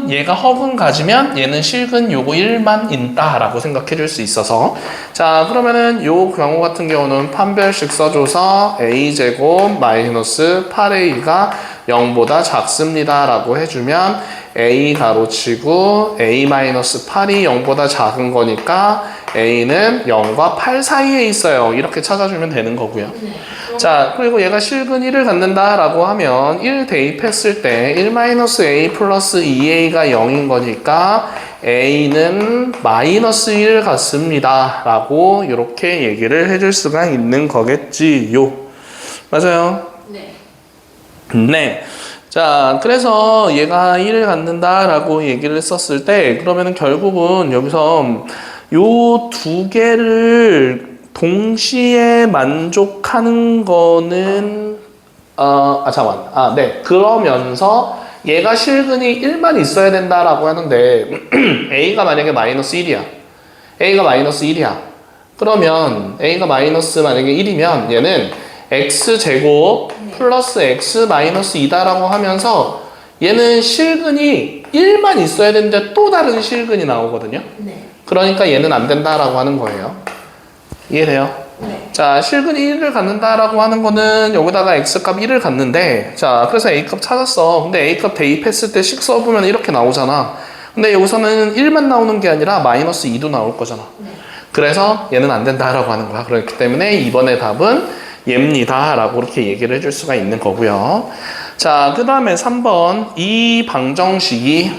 얘가 허근 가지면 얘는 실근 요거 1만 있다 라고 생각해 줄 수 있어서 자, 그러면은 요 경우 같은 경우는 판별식 써줘서 a제곱 마이너스 8a가 0보다 작습니다 라고 해주면 a 가로치고 a 마이너스 8이 0보다 작은 거니까 a는 0과 8 사이에 있어요. 이렇게 찾아주면 되는 거고요. 자, 그리고 얘가 실근 1을 갖는다 라고 하면 1 대입했을 때 1-a 플러스 2a가 0인 거니까 a는 마이너스 1 갖습니다 라고 이렇게 얘기를 해줄 수가 있는 거겠지요. 맞아요? 네. 네. 자, 그래서 얘가 1을 갖는다 라고 얘기를 했었을 때 그러면은 결국은 여기서 요 두 개를 동시에 만족하는 거는 잠깐만. 네. 그러면서 얘가 실근이 1만 있어야 된다라고 하는데 A가 만약에 마이너스 1이야. A가 마이너스 1이야. 그러면 A가 마이너스 만약에 1이면 얘는 X제곱 플러스 X 마이너스 2다라고 하면서 얘는 실근이 1만 있어야 되는데 또 다른 실근이 나오거든요. 네. 그러니까 얘는 안 된다라고 하는 거예요. 이해돼요? 네. 자, 실근이 1을 갖는다라고 하는 거는 여기다가 x값 1을 갖는데, 자, 그래서 a값 찾았어. 근데 a값 대입했을 때 식 써보면 이렇게 나오잖아. 근데 여기서는 1만 나오는 게 아니라 마이너스 2도 나올 거잖아. 네. 그래서 얘는 안 된다라고 하는 거야. 그렇기 때문에 이번에 답은 얘입니다 라고 이렇게 얘기를 해줄 수가 있는 거고요. 자, 그 다음에 3번 이 방정식이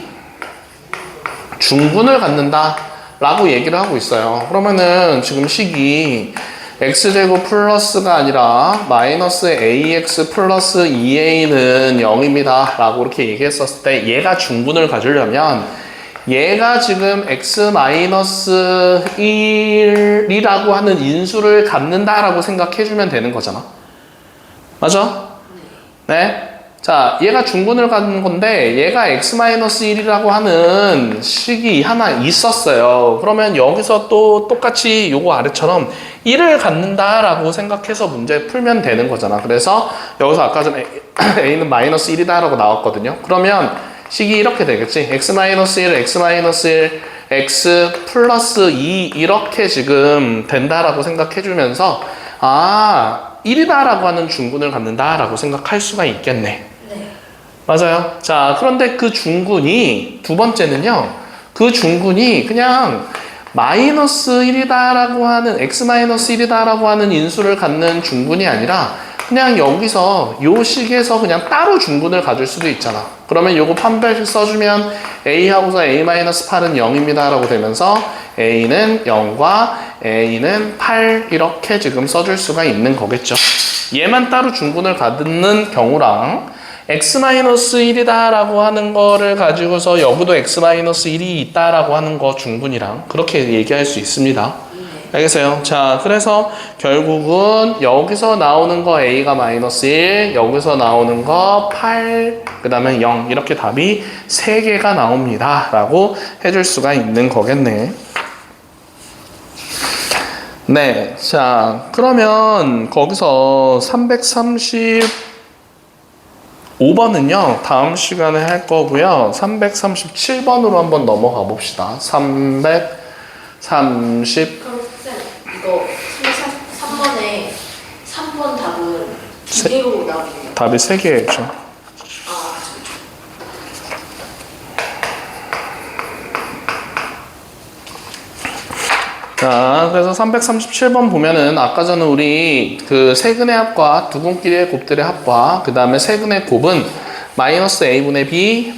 중분을 갖는다 라고 얘기를 하고 있어요. 그러면은 지금 식이 x제곱 플러스가 아니라 마이너스 ax 플러스 2a는 0입니다 라고 이렇게 얘기했었을 때 얘가 중분을 가지려면 얘가 지금 x 마이너스 1이라고 하는 인수를 갖는다 라고 생각해주면 되는 거잖아. 맞아? 네. 자, 얘가 중분을 갖는 건데 얘가 x-1이라고 하는 식이 하나 있었어요. 그러면 여기서 또 똑같이 요거 아래처럼 1을 갖는다라고 생각해서 문제 풀면 되는 거잖아. 그래서 여기서 아까 전에 a는 마이너스 1이다 라고 나왔거든요. 그러면 식이 이렇게 되겠지. x-1, x-1, x 플러스 2 이렇게 지금 된다라고 생각해주면서 아 1이다라고 하는 중분을 갖는다라고 생각할 수가 있겠네. 네. 맞아요. 자, 그런데 그 중군이 두 번째는요. 그 중군이 그냥 마이너스 1이다라고 하는 x-1이다라고 하는 인수를 갖는 중군이 아니라 그냥 여기서 요 식에서 그냥 따로 중군을 가질 수도 있잖아. 그러면 요거 판별식 써주면 a하고서 a-8은 0입니다 라고 되면서 a는 0과 a는 8 이렇게 지금 써줄 수가 있는 거겠죠. 얘만 따로 중군을 갖는 경우랑 x-1이다 라고 하는 거를 가지고서 여기도 x-1이 있다라고 하는 거 중분이랑 그렇게 얘기할 수 있습니다. 알겠어요? 자, 그래서 결국은 여기서 나오는 거 a가 마이너스 1, 여기서 나오는 거 8, 그 다음에 0 이렇게 답이 3개가 나옵니다 라고 해줄 수가 있는 거겠네. 네, 자, 그러면 거기서 335번은요 다음 시간에 할 거고요. 337번으로 한번 넘어가 봅시다. 330 그럼 쌤 이거 3번에 3번 답은 두 개로 나오네요. 답이 3개죠. 아, 자, 그래서 337번 보면은 아까 전에 우리 그 세근의 합과 두근끼리의 곱들의 합과 그 다음에 세근의 곱은 마이너스 a분의 b,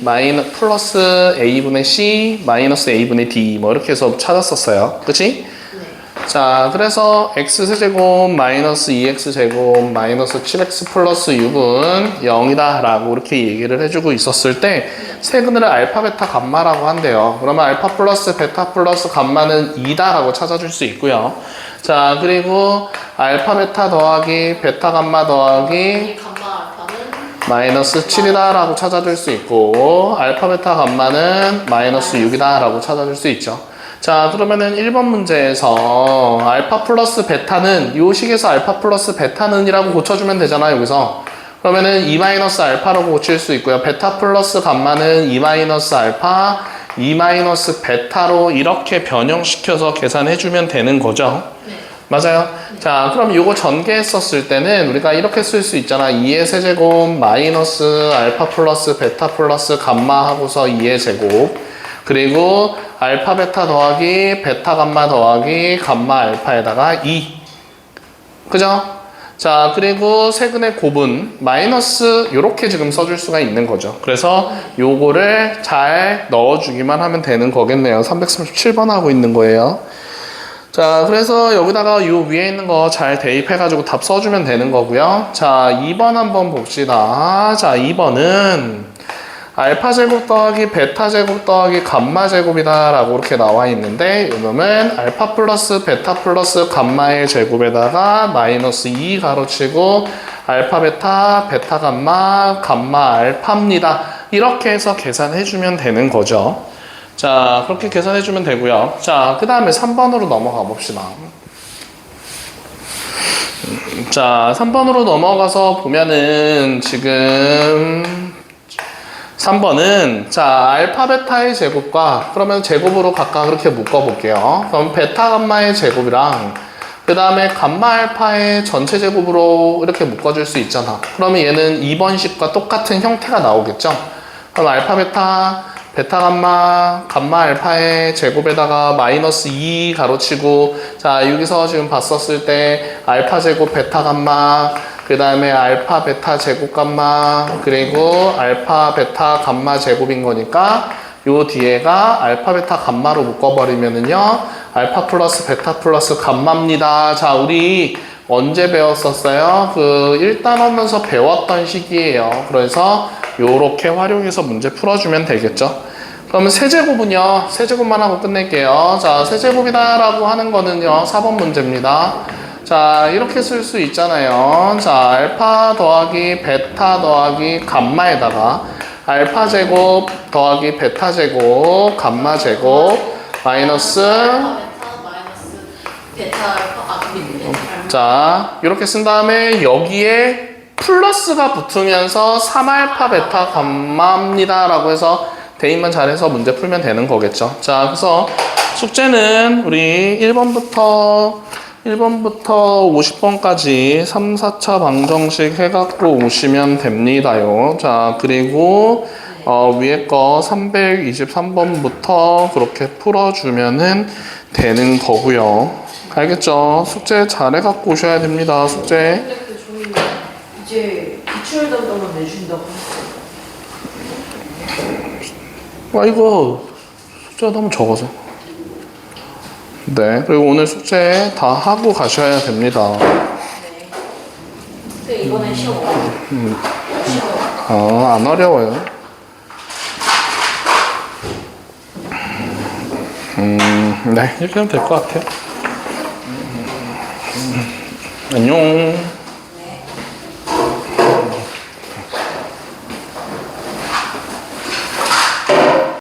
플러스 a분의 c, 마이너스 a분의 d 뭐 이렇게 해서 찾았었어요. 그치? 자, 그래서 x제곱 마이너스 2x제곱 마이너스 7x 플러스 6은 0이다 라고 이렇게 얘기를 해주고 있었을 때 세근을 알파 베타 감마라고 한대요. 그러면 알파 플러스 베타 플러스 감마는 2다 라고 찾아줄 수 있고요. 자, 그리고 알파 베타 더하기 베타 감마 더하기 이 감마 알파는 마이너스 7이다 라고 찾아줄 수 있고 알파 베타 감마는 마이너스 6이다 라고 찾아줄 수 있죠. 자, 그러면은 1번 문제에서 알파 플러스 베타는 요 식에서 알파 플러스 베타는 이라고 고쳐주면 되잖아 여기서. 그러면은 2 마이너스 알파라고 고칠 수 있고요. 베타 플러스 감마는 2 마이너스 알파 2 마이너스 베타로 이렇게 변형시켜서 계산해주면 되는 거죠. 네. 맞아요. 자, 그럼 요거 전개했었을 때는 우리가 이렇게 쓸 수 있잖아. 2의 세제곱 마이너스 알파 플러스 베타 플러스 감마 하고서 2의 제곱 그리고 알파 베타 더하기 베타 감마 더하기 감마 알파에다가 2 그죠? 자, 그리고 세근의 곱은 마이너스 요렇게 지금 써줄 수가 있는 거죠. 그래서 요거를 잘 넣어주기만 하면 되는 거겠네요. 337번 하고 있는 거예요. 자, 그래서 여기다가 요 위에 있는 거 잘 대입해가지고 답 써주면 되는 거고요. 자, 2번 한번 봅시다. 자, 2번은 알파 제곱 더하기 베타 제곱 더하기 감마 제곱이다 라고 이렇게 나와 있는데 이놈은 알파 플러스 베타 플러스 감마의 제곱에다가 마이너스 2 가로치고 알파 베타 베타 감마 감마 알파입니다. 이렇게 해서 계산해주면 되는 거죠. 자, 그렇게 계산해주면 되고요. 자, 그 다음에 3번으로 넘어가 봅시다. 자, 3번으로 넘어가서 보면은 지금 3번은 자, 알파 베타의 제곱과 그러면 제곱으로 각각 그렇게 묶어 볼게요. 그럼 베타 감마의 제곱이랑 그 다음에 감마 알파의 전체 제곱으로 이렇게 묶어줄 수 있잖아. 그러면 얘는 2번식과 똑같은 형태가 나오겠죠? 그럼 알파 베타, 베타 감마, 감마 알파의 제곱에다가 마이너스 2 가로치고, 자, 여기서 지금 봤었을 때 알파 제곱 베타 감마, 그 다음에 알파 베타 제곱 감마, 그리고 알파 베타 감마 제곱인 거니까 요 뒤에가 알파 베타 감마로 묶어버리면은요, 알파 플러스 베타 플러스 감마입니다. 자, 우리 언제 배웠었어요? 그 1단원면서 배웠던 시기예요. 그래서 요렇게 활용해서 문제 풀어주면 되겠죠. 그러면 세제곱은요, 세제곱만 하고 끝낼게요. 자, 세제곱이다 라고 하는 거는요, 4번 문제입니다. 자, 이렇게 쓸 수 있잖아요. 자, 알파 더하기 베타 더하기 감마에다가 알파 제곱 더하기 베타 제곱 감마 제곱 마이너스, 자, 이렇게 쓴 다음에 여기에 플러스가 붙으면서 3알파 베타 감마입니다 라고 해서 대입만 잘해서 문제 풀면 되는 거겠죠. 자, 그래서 숙제는 우리 1번부터 50번까지 3, 4차 방정식 해갖고 오시면 됩니다요. 자, 그리고 위에 거 323번부터 그렇게 풀어주면은 되는 거고요. 알겠죠? 숙제 잘 해갖고 오셔야 됩니다. 숙제. 근데 그 저희 이제 기출 단도만 내준다고 했어요. 이거 숙제가 너무 적어서. 네, 그리고 오늘 숙제 다 하고 가셔야 됩니다. 네. 근데 이번에 시험 쉬워요. 안 어려워요. 네, 이렇게 하면 될 것 같아요. 안녕.